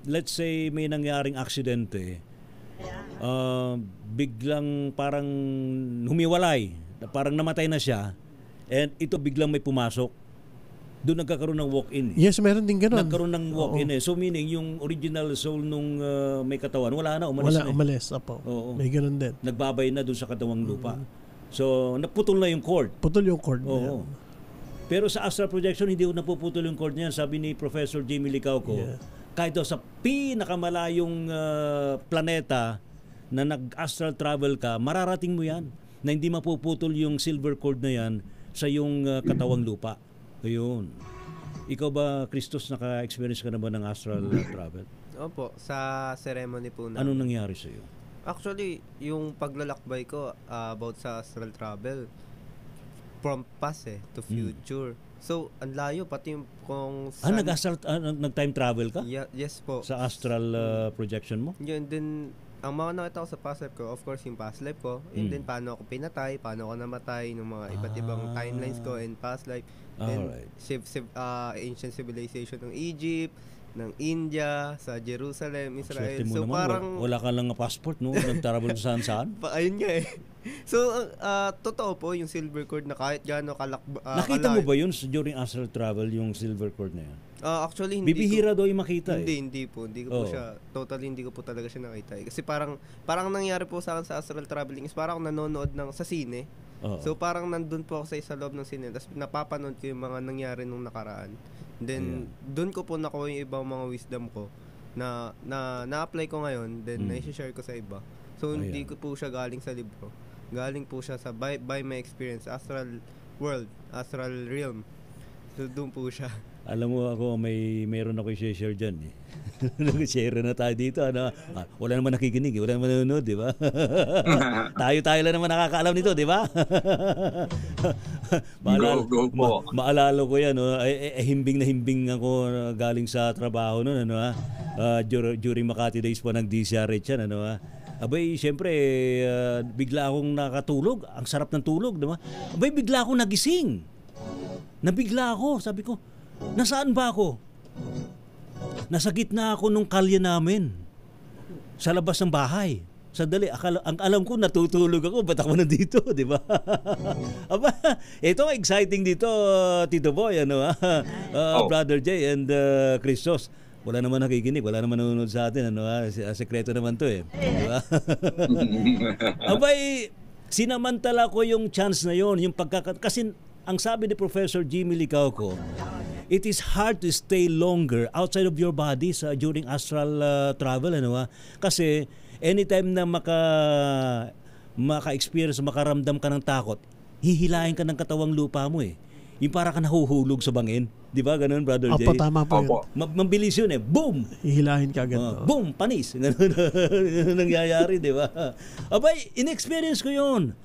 let's say may nangyaring aksidente, biglang parang humiwalay, parang namatay na siya, and ito biglang may pumasok, doon nagkakaroon ng walk-in. Yes, meron din gano'n. Nagkaroon ng walk-in So meaning yung original soul nung may katawan, wala na, umalis na. Umalis, apo. May gano'n din. Nagbabay na doon sa katawang lupa. So naputol na yung cord. Putol yung cord. Pero sa astral projection, hindi napuputol yung cord niyan. Sabi ni Professor Jimmy Licauco, kahit daw sa pinakamalayong planeta na nag-astral travel ka, mararating mo yan na hindi mapuputol yung silver cord na yan sa yung katawang lupa. Ayun. Ikaw ba, Christos, naka-experience ka na ba ng astral travel? Opo, sa ceremony po na. Anong nangyari sa'yo? Actually, yung paglalakbay ko about sa astral travel, from past to future. So, ang layo, pati yung kung saan... Nag-time travel ka? Yes po. Sa astral projection mo? Yun, din, ang mga nakita ko sa past life ko, of course, yung past life ko, and then paano ako pinatay, paano ako namatay, ng mga iba't ibang timelines ko in past life. Then, ancient civilization ng Egypt, ng India, sa Jerusalem, Israel. So, naman, parang... Wala ka lang passport, no? Nag-travel saan-saan? Ayun nga eh. So, totoo po yung silver cord na kahit gaano nakita mo ba yun during astral travel, yung silver cord na yan? Actually, hindi bibihira daw yung makita Hindi po. Hindi ko po siya, totally hindi ko po talaga siya nakita. Kasi parang nangyari po sa akin sa astral traveling is parang nanonood sa sine. So, parang nandun po ako sa loob ng sine. Tapos napapanood ko yung mga nangyari nung nakaraan. Then, dun ko po nakuha yung ibang mga wisdom ko na na-apply ko ngayon, then na-share ko sa iba. So, hindi ko po siya galing sa libro. Galing po siya sa by my experience, astral world, astral realm. So, doon po siya. Alam mo ako, mayroon ako i-share dyan eh. Nag-share na tayo dito. Ano? Wala naman nakikinig, wala naman nanonood, di ba? tayo lang naman nakakaalam nito, di ba? Maalala ko yan, himbing na himbing ako galing sa trabaho noon, during Makati Days po ng DCRH yan, abay, siyempre, bigla akong nakatulog. Ang sarap ng tulog, di ba? Abay, bigla akong nagising. Nabigla ako, sabi ko, nasaan ba ako? Nasa gitna ako nung kalye namin. Sa labas ng bahay. Sandali, ang alam ko, natutulog ako. Ba't ako nandito, di ba? Aba, ito, exciting dito, Tito Boy, Brother Jay and Christos. Wala naman nakikinig, wala naman nanonood sa atin, sekreto naman to eh. Di ba? Abay, sinamantala ko yung chance na yon, yung kasi ang sabi ni Professor Jimmy Licauco, it is hard to stay longer outside of your body during astral travel, kasi anytime na maka-experience, makaramdam ka ng takot, hihilahin ka ng katawang lupa mo eh. Yung para ka nahuhulog sa bangin. Di ba? Ganun, Brother Jay? Opo, tama po yun. Mabilis yun eh. Boom! Hihilahin ka agad. Boom! Panis. Ganun nangyayari, di ba? Abay, in-experience ko yun.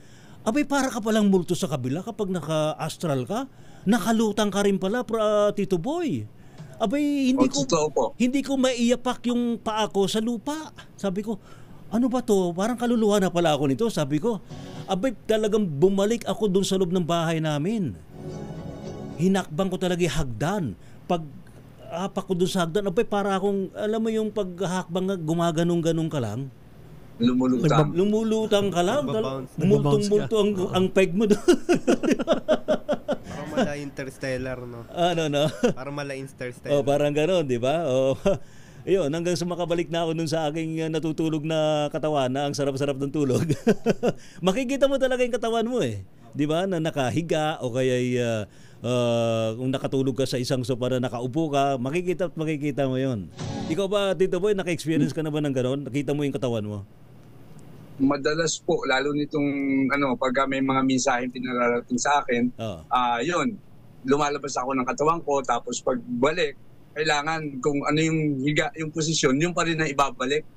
Abay, para ka palang multo sa kabila kapag naka-astral ka. Nakalutang ka rin pala, Tito Boy. Abay, hindi ko maiyapak yung paa ko sa lupa. Sabi ko, ano ba to? Parang kaluluwa na pala ako nito. Sabi ko, abay, talagang bumalik ako dun sa loob ng bahay namin. Hinakbang ko talaga yung hagdan. Pag apak ko dun sa hagdan, abay, para akong, alam mo yung paghahakbang, gumaganong-ganong ka lang. Lumulutang ka lang. Multong-multo ang peg mo doon. Parang mala interstellar, no? Parang mala interstellar. Parang gano'n, di ba? Yun, hanggang sa makabalik na ako dun sa aking natutulog na katawan na ang sarap-sarap ng tulog. Makikita mo talaga yung katawan mo eh. Di ba? Na nakahiga o kaya kung nakatulog ka sa isang sofa na nakaupo ka, makikita mo yun. Ikaw ba, Tito Boy, naka-experience ka na ba ng gano'n? Nakita mo yung katawan mo? Madalas po, lalo nitong pagka may mga mensaheng pinararating sa akin, yun, lumalabas ako ng katawan ko, tapos pagbalik, kailangan kung ano yung higa, yung posisyon, yung pa rin na ibabalik.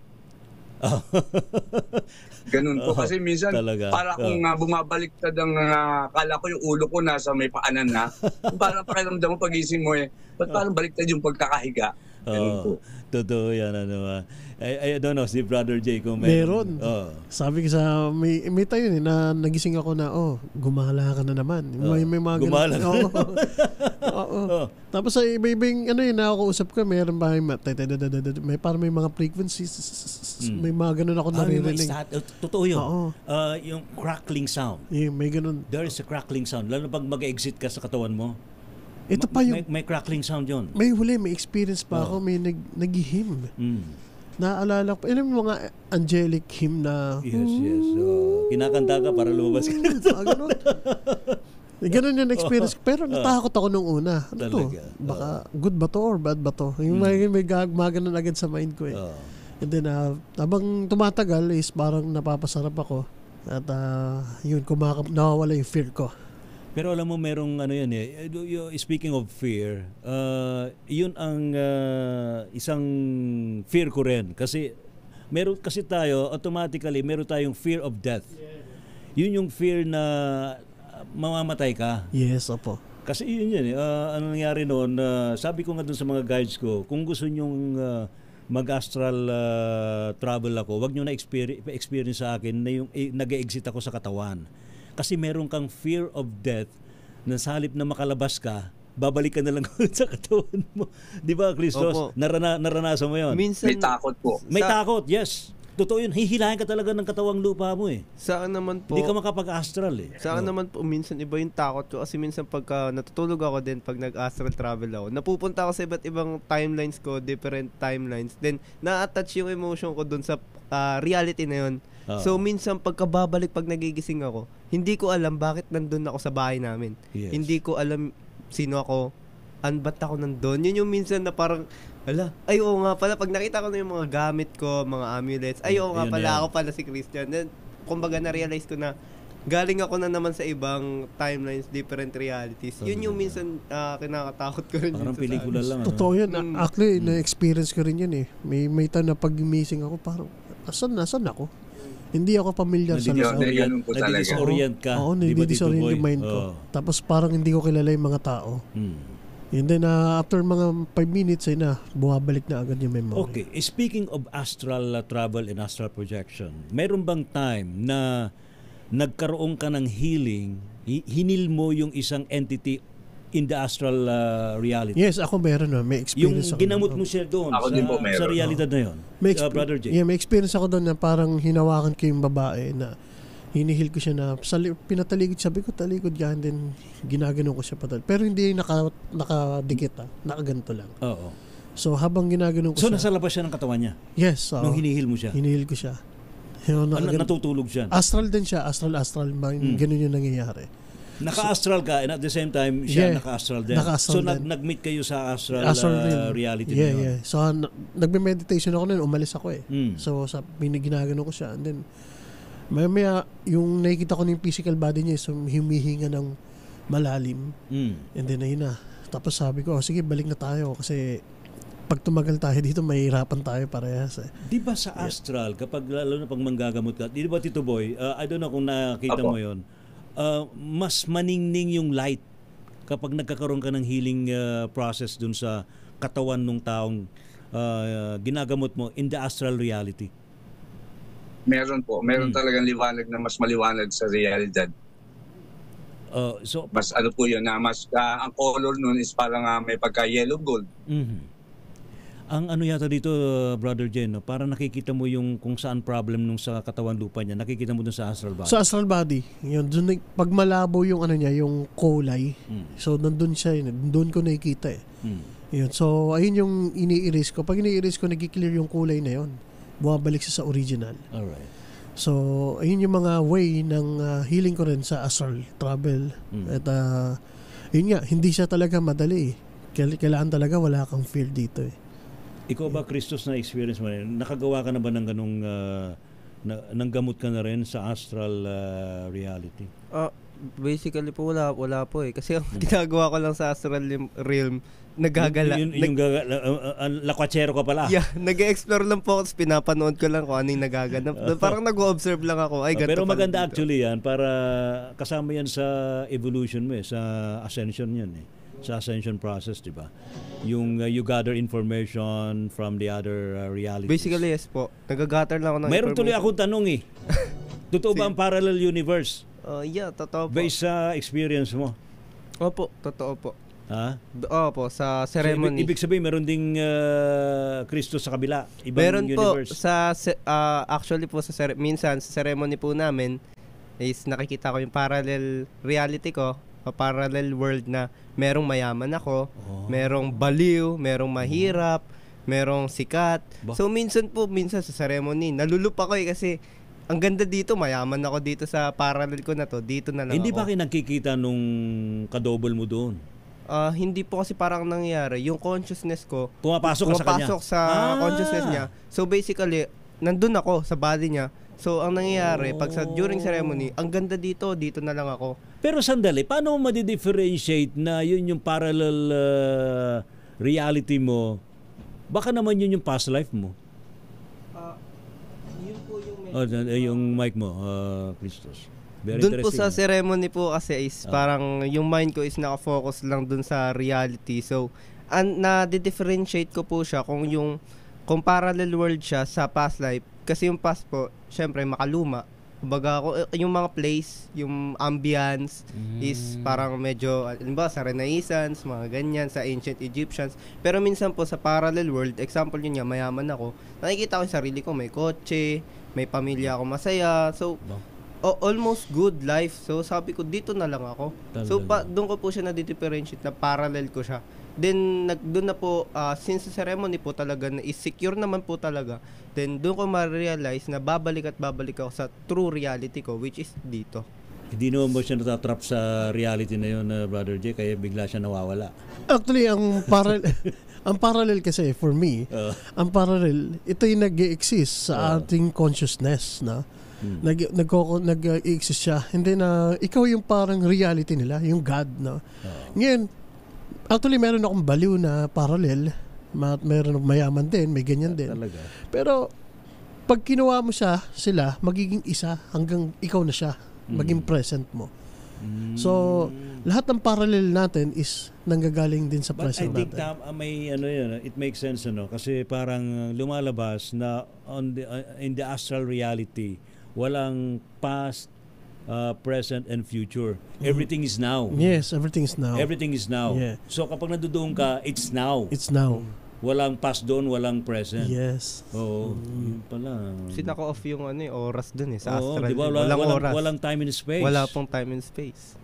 Ganun po. Kasi minsan, para kung bumabaliktad ang kala ko yung ulo ko nasa may paanan na, para pakiramdam mo pag-ising mo ba't parang baliktad yung pagkakahiga? Totoo yan. I don't know, si Brother Jay kung meron. Sabi ko sa, may tayo na nagising ako na, gumala ka na naman. May mga gumala ka na. Tapos sa iba-ibang, nakakausap ko, mayroon ba, may parang may mga frequencies, may mga ganun ako naririnig. Totoo yun. Yung crackling sound. May ganun. There is a crackling sound. Lalo pag mag-exit ka sa katawan mo. Ito pa yung may crackling sound yun. May experience pa ako, may nag-hymn. Naalala ko, alam mo mga angelic hymn na yes. Kinakanta ka para lumabas ka. Ganun yung experience. Pero natakot ako nung una. Ano to? Baka good ba to or bad ba to? Yung may maganon agad sa mind ko eh. And then, habang tumatagal is parang napapasarap ako. At yun, nawawala yung fear ko. Pero alam mo, merong ano yan eh. Speaking of fear, yun ang isang fear ko rin. Kasi meron kasi tayo, automatically, meron tayong fear of death. Yun yung fear na mamamatay ka. Yes, opo. Kasi yun yan eh. Ano nangyari noon, sabi ko nga dun sa mga guides ko, kung gusto nyong mag-astral travel ako, wag nyo na experience sa akin na yung nag-exit ako sa katawan. Kasi meron kang fear of death na sa halip na makalabas ka, babalik ka na lang sa katawan mo. Di ba, Christos? Naranasan mo yun? Minsan, may takot po. May takot, yes. Totoo yun. Hihilahin ka talaga ng katawang lupa mo eh. Saan naman po? Hindi ka makapag-astral eh. Saan naman po, minsan iba yung takot ko. Kasi minsan pagka natutulog ako din, pag nag-astral travel ako, napupunta ako sa iba't ibang timelines ko, different timelines. Then, na-attach yung emotion ko dun sa reality na yun. So minsan pagkababalik pag nagigising ako, hindi ko alam bakit nandun ako sa bahay namin. Yes. Hindi ko alam sino ako, ba't ako nandun. Yun yung minsan na parang, ay oo nga pala, pag nakita ko na yung mga gamit ko, mga amulets, ay oo nga pala, ako pala si Christian. Then, kumbaga na-realize ko na galing ako na naman sa ibang timelines, different realities. Yun yung minsan kinakatakot ko rin. Parang pelikula lang. Totoo yan. Actually, na-experience ko rin yan eh. May time na pag missing ako, parang, asan ako? Hindi ako familiar sa lugar. Nadidisorient ka. Oo, nadidisorient yung mind ko. Tapos parang hindi ko kilala yung mga tao. And then after mga 5 minutes ay bumabalik na agad yung memory. Okay, speaking of astral travel and astral projection, meron bang time na nagkaroon ka ng healing, hinil mo yung isang entity in the astral reality? Yes, ako meron may experience yung ginamot mo siya doon sa realidad na yun. Brother Jay. Yeah, may experience ako doon na parang hinawakan ko yung babae na hinihil ko siya na pinataligid, sabi ko taligod yan, then ginaganon ko siya patal. Pero hindi nakadikit nakaganto lang. Oo. So habang ginaganon ko siya. So nasa labas siya ng katawan niya? Yes. Nung hinihil mo siya? Hinihil ko siya. Natutulog siya? Astral din siya, astral. Ganun yung nangyayari. Naka-astral ka and at the same time siya naka-astral din. Naka-astral so nag-meet kayo sa astral reality niyo. Yeah. So nagme-meditation ako noon, umalis ako eh. So ginagano ko siya and then maya yung nakikita ko ng physical body niya, so humihinga ng malalim. And then ayun na. Tapos sabi ko, sige balik na tayo kasi pag tumagal tayo dito, mahirapan tayo parehas eh. Di ba sa astral, kapag lalo na pag manggagamot ka, di ba Tito Boy, I don't know kung nakita mo yon, mas maningning yung light kapag nagkakaroon ka ng healing process dun sa katawan ng taong ginagamot mo in the astral reality. Meron po. Meron talagang liwanag na mas maliwanag sa realidad. So mas ano po yun, na mas ang color nun is parang may pagka-yellow gold. Ang ano yata dito, Brother Jen, parang nakikita mo yung kung saan problem nung sa katawan lupa niya, nakikita mo dun sa astral body. Sa astral body, yun, dun, pag malabo yung ano niya, yung kulay, so nandun siya, doon ko nakikita eh. Yun, so ayun yung ini-erase ko. Pag ini-erase ko, nag-clear yung kulay na yun. Bumabalik siya sa original. Alright. So, ayun yung mga way ng healing ko rin sa astral travel. At yun nga, hindi siya talaga madali eh. Kailangan talaga wala kang fear dito eh. Ikaw ba, Christos, na experience mo rin? Nakagawa ka na ba ng ganung nang gamot ka na rin sa astral reality? Basically po wala po eh. Kasi ang ginagawa ko lang sa astral realm, nagagala. Yung lakwachero ka pala. Yeah, nag-explore lang po ako, pinapanood ko lang kung ano yung nagaganap. Parang nag-observe lang ako. Ay, pero maganda actually yan para kasama yan sa evolution mo eh, sa ascension yan eh. Sa ascension process, di ba? Yung you gather information from the other realities. Basically, yes po. Nag-gather lang ako ng Meron tuloy akong tanong eh. Totoo ba ang parallel universe? Yeah, totoo po. Based sa experience mo? Opo, totoo po. Ha? Opo, sa ceremony. So, ibig sabihin, meron ding Kristo sa kabila? Ibang meron universe? Po, actually po, minsan sa ceremony po namin, is nakikita ko yung parallel reality ko, parallel world na merong mayaman ako, merong baliw, merong mahirap, merong sikat. So minsan sa ceremony, nalulupa ko kasi ang ganda dito, mayaman ako dito sa parallel ko na to, dito na lang hindi ako. Ba kayo nagkikita nung kadouble mo doon? Hindi po kasi parang nangyari, yung consciousness ko, pumapasok sa kanya? Consciousness niya. So basically, nandun ako sa body niya, So, ang nangyayari, pag during ceremony, ang ganda dito na lang ako. Pero sandali, paano mo ma-differentiate na yun yung parallel reality mo? Baka naman yun yung past life mo. Yun po yung yung mic mo, Christos. Doon po sa ceremony po kasi is parang yung mind ko is nakafocus lang doon sa reality. So, na-differentiate ko po siya kung parallel world siya sa past life. Kasi yung past po, syempre makaluma. Kumbaga yung mga place, yung ambience is parang medyo, alimbawa sa Renaissance, mga ganyan, sa ancient Egyptians. Pero minsan po sa parallel world, example yun nga, mayaman ako, nakikita ko yung sarili ko, may kotse, may pamilya ako masaya. So, almost good life. So, sabi ko, dito na lang ako. So, doon ko po siya na-differentiate na parallel ko siya. Then, doon na po, since the ceremony po talaga, na is-secure naman po talaga, then doon ko ma-realize na babalik ako sa true reality ko, which is dito. Hindi naman mo siya natatrap sa reality na yun, Brother J, kaya bigla siya nawawala. Actually, ang parallel kasi, for me, ang parallel, ito yung nag-exist sa ating consciousness, na nag-exist siya. Hindi na, ikaw yung parang reality nila, yung God, na. Ngayon, actually, meron akong baliw na parallel. Meron akong mayaman din, may ganyan din. Talaga. Pero, pag kinuha mo sila, magiging isa hanggang ikaw na siya. Maging present mo. So, lahat ng parallel natin is nanggagaling din sa present natin. But I think may yun, it makes sense, kasi parang lumalabas na in the astral reality, walang past, present and future. Everything is now. Yes, everything is now. Everything is now. Yeah. So kapag nandoon ka, it's now. It's now. Walang past doon, walang present. Yes. Oo. Yun pala. Sinaka-off yung oras doon sa astral. Diba? Walang time and space. Wala pong time and space.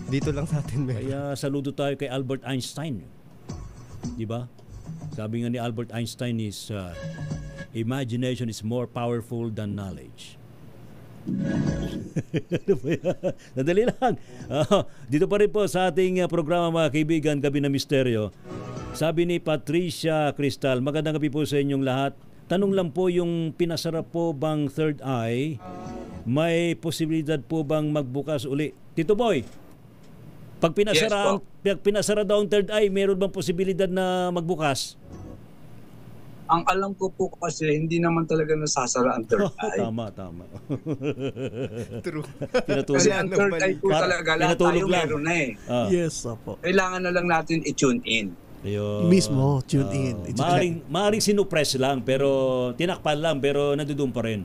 Dito lang sa atin. Kaya saludo tayo kay Albert Einstein. Diba? Sabi nga ni Albert Einstein is imagination is more powerful than knowledge. Nadali lang. Dito pa rin po sa ating programa, mga kaibigan, Gabi ng Misteryo. Sabi ni Patricia Cristal, magandang gabi po sa inyong lahat. Tanong lang po, yung pinasara po bang third eye, may posibilidad po bang magbukas uli? Tito Boy, pag pinasara daw ang third eye, meron bang posibilidad na magbukas? Ang alam ko po kasi hindi naman talaga nasasara ang third eye. Tama. True. Kasi ang third eye po talaga lahat tayo meron na eh. Yes, opo. Kailangan na lang natin i-tune in. Mismo, tune in. Maaring sinupress lang, pero tinakpan lang, pero nandoon pa rin.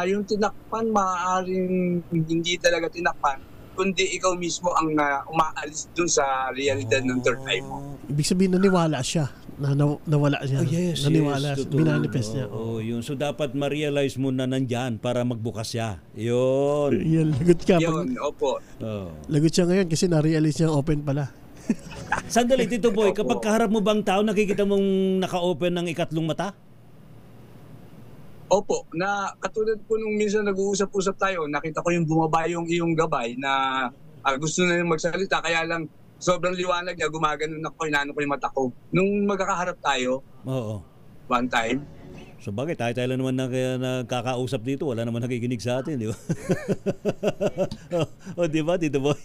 Yung tinakpan, maaaring hindi talaga tinakpan, kundi ikaw mismo ang umaalis dun sa realidad ng third eye mo. Ibig sabihin, naniwala siya. Nawala siya. Yes, naniwala. Binanifest niya. Yun. So, dapat ma-realize mo na nandyan para magbukas siya. Yun. Yan, lagot ka. Yun, opo. Lagot siya ngayon kasi na-realize niya open pala. Sandali, Tito Boy, kapag kaharap mo bang tao, nakikita mong naka-open ng ikatlong mata? Opo, na katulad po nung minsan nag-uusap-usap tayo, nakita ko yung bumaba yung iyong gabay na gusto na yung magsalita, kaya lang sobrang liwanag niya, gumaganon ako, inaano ko yung mata ko. Nung magkakaharap tayo, one time. So bakit? Tayo lang naman nagkakausap dito, wala naman nakikinig sa atin, di ba? Di ba, Tito Boy?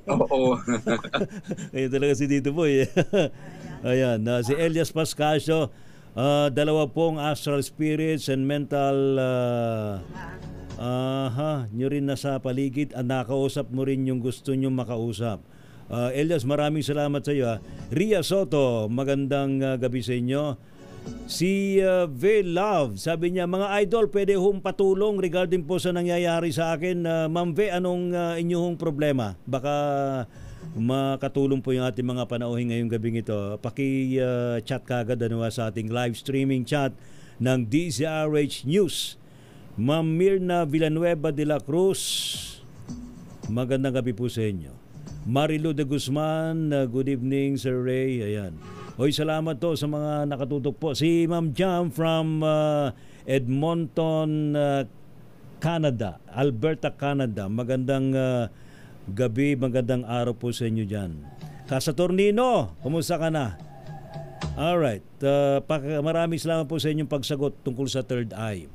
Oo. Ayun talaga si Tito Boy. Ayan, si Elias Pascasio, dalawa pong astral spirits and mental nyo rin nasa paligid at nakausap mo rin yung gusto nyo makausap. Elias, maraming salamat sa iyo. Ria Soto, magandang gabi sa inyo. Si V Love, sabi niya, mga idol, pwede hong patulong regarding po sa nangyayari sa akin. Ma'am V, anong inyong problema? Baka makatulong po yung ating mga panauhin ngayong gabing ito. Paki-chat kagad sa ating live streaming chat ng DZRH News. Ma'am Mirna Villanueva de la Cruz, magandang gabi po sa inyo. Marilu de Guzman, good evening Sir Ray. Ayan. Hoy, salamat to sa mga nakatutok po. Si Ma'am Jam from Edmonton, Canada, Alberta, Canada. Magandang gabi, magandang araw po sa inyo dyan. Kasa Tornino, kumusta ka na? Alright. Maraming salamat po sa inyong pagsagot tungkol sa third eye.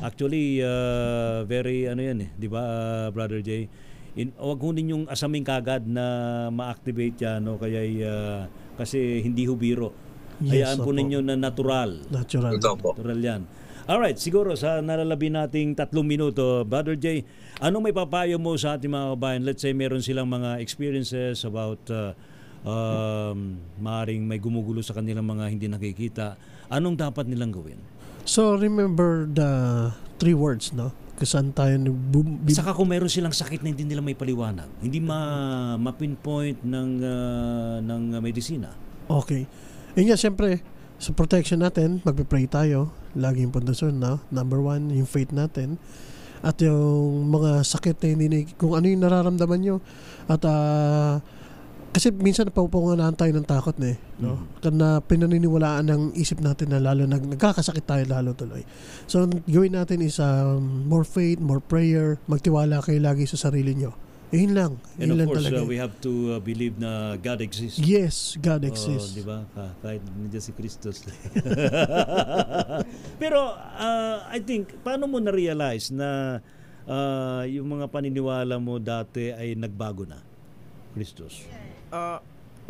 Actually, very yan di ba, Brother Jay? Huwag ho ninyong asaming kagad na ma-activate yan, no? Kaya, kasi hindi ho biro. Hayaan po ninyo na natural. Natural yan. Alright, siguro sa nalalabi nating 3 minuto, Brother Jay, anong may papayo mo sa ating mga kabayan? Let's say meron silang mga experiences about maaaring may gumugulo sa kanilang mga hindi nakikita. Anong dapat nilang gawin? So remember the 3 words, no? Kung tayo saka kung meron silang sakit na hindi nila may paliwanag, hindi ma-pinpoint ng medisina. Okay. Yun nga, siyempre, sa protection natin, magpe-pray tayo. Laging pundasyon, no? Number 1, yung faith natin. At yung mga sakit na hindi kung ano yung nararamdaman nyo. At kasi minsan napapunganaan tayo ng takot na no? Na pinaniniwalaan ng isip natin na lalo nagkakasakit tayo lalo tuloy. So gawin natin is more faith, more prayer, magtiwala kayo lagi sa sarili nyo. Yun lang. And of course, talaga. we have to believe na God exists. Yes, God exists. Di ba? Kahit nandiyan si Christos. Pero I think, paano mo na-realize na yung mga paniniwala mo dati ay nagbago na? Christos.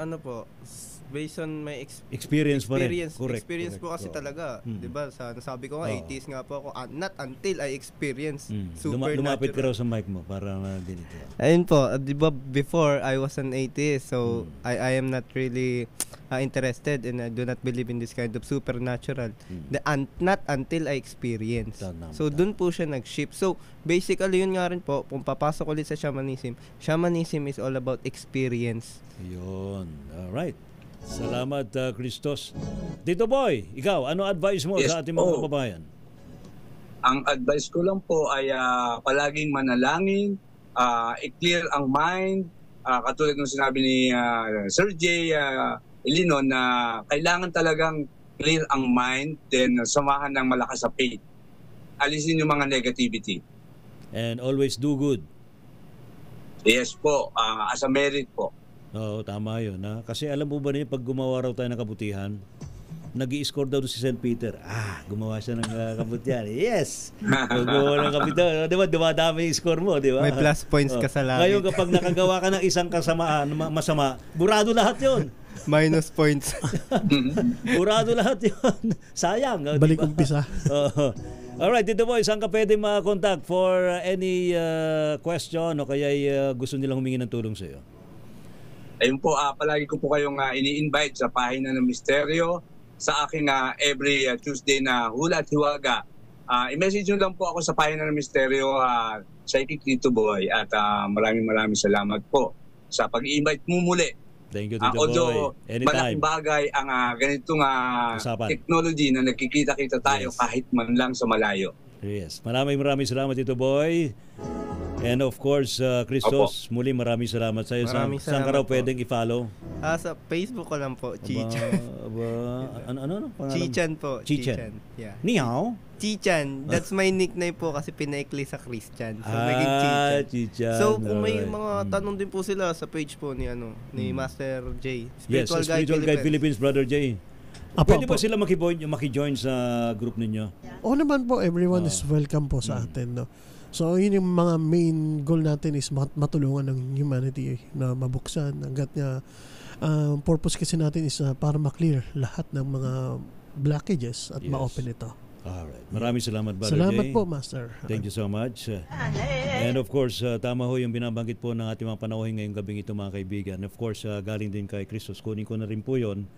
Ano po, based on my experience pa rin. Correct. Experience po kasi talaga, 'di ba? Nasabi ko nga 80s nga po ako, not until I experience supernatural. Lumapit ka raw sa mic mo para ganito. Ayun po, 'di ba, before I was an atheist, so I am not really interested and I do not believe in this kind of supernatural. Not until I experience. So dun po siya nag-shift. So basically yun nga rin po, kung papasok ulit sa shamanism is all about experience. Yun. Alright. Salamat, Christos. Tito Boy, ikaw, ano advice mo sa ating mga kababayan? Ang advice ko lang po ay palaging manalangin, i-clear ang mind, katulad ng sinabi ni Sir Jay Ilinon na kailangan talagang clear ang mind, then samahan ng malakas sa faith. Alisin yung mga negativity. And always do good. Yes po, as a merit po. Oo, tama yun. Kasi alam mo ba niya, pag gumawa raw tayo ng kabutihan, nag-i-score daw si St. Peter. Gumawa siya ng kabutihan. Yes! Gumawa ng kabutihan. Di ba, dumadami yung score mo, di ba? May plus points ka sa langit. Ngayon, kapag nakagawa ka ng isang masama, burado lahat yun. Minus points. Burado lahat yun. Sayang. Balik umpisa. Alright, Tito Boy, saan ka pwede ma-contact for any question o kaya gusto nilang humingi ng tulong sa iyo? Ayun po, palagi ko po kayong ini-invite sa Pahina ng Misteryo sa aking every Tuesday na Hula at Hiwaga. I-message nyo lang po ako sa Pahina ng Misteryo, Psychic Tito Boy, at maraming salamat po sa pag-i-invite mo muli. Thank you, Tito Boy. Anytime. Malaking bagay ang ganitong technology na nagkikita-kita tayo kahit man lang sa malayo. Yes. Maraming salamat, Tito Boy. And of course, Christos, muli maraming salamat sa iyo. Saan ka raw pwedeng i-follow? Sa Facebook ko lang po, Chichan. Ano pangalan? Chichan po. Chichan. Yeah. Ni hao? Chichan. That's my nickname po kasi pinaikli sa Christian. So naging Chichan. Chichan. So kung may mga tanong din po sila sa page po ni Master J. Spiritual Guide Philippines, Brother J. Pwede po sila maki-join sa group ninyo? Oo naman po, everyone is welcome po sa atin, no. So yun yung mga main goal natin is matulungan ng humanity na mabuksan hanggat nga purpose kasi natin is para ma-clear lahat ng mga blockages at ma-open ito. Alright. Maraming salamat, Brother Salamat Jay. po, Master. Thank you so much. And of course, tama ho yung binabanggit po ng ating mga panauhin ngayong gabing ito, mga kaibigan. Of course, galing din kay Christos. Kunin ko na rin po yun.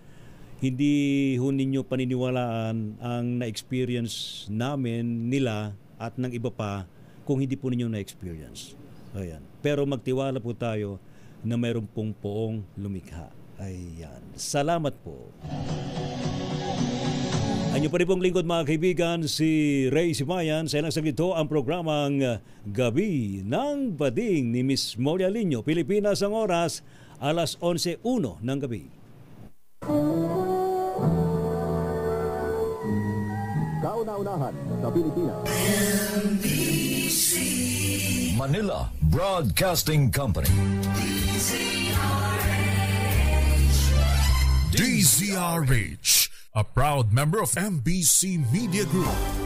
Hindi ho ninyo paniniwalaan ang na-experience namin, nila, at ng iba pa kung hindi po ninyo na-experience. Ayan. Pero magtiwala po tayo na mayroon pong poong lumikha. Ayan. Salamat po. Anyo pa rin pong lingkod, mga kaibigan, si Ray Sibayan. Sa ilang saglit ho ang programang Gabi ng Bading ni Miss Molia Linyo. Pilipinas ang oras, 11:01 ng gabi. Kauna-unahan sa Pilipinas. Manila Broadcasting Company. DZRH, a proud member of MBC Media Group.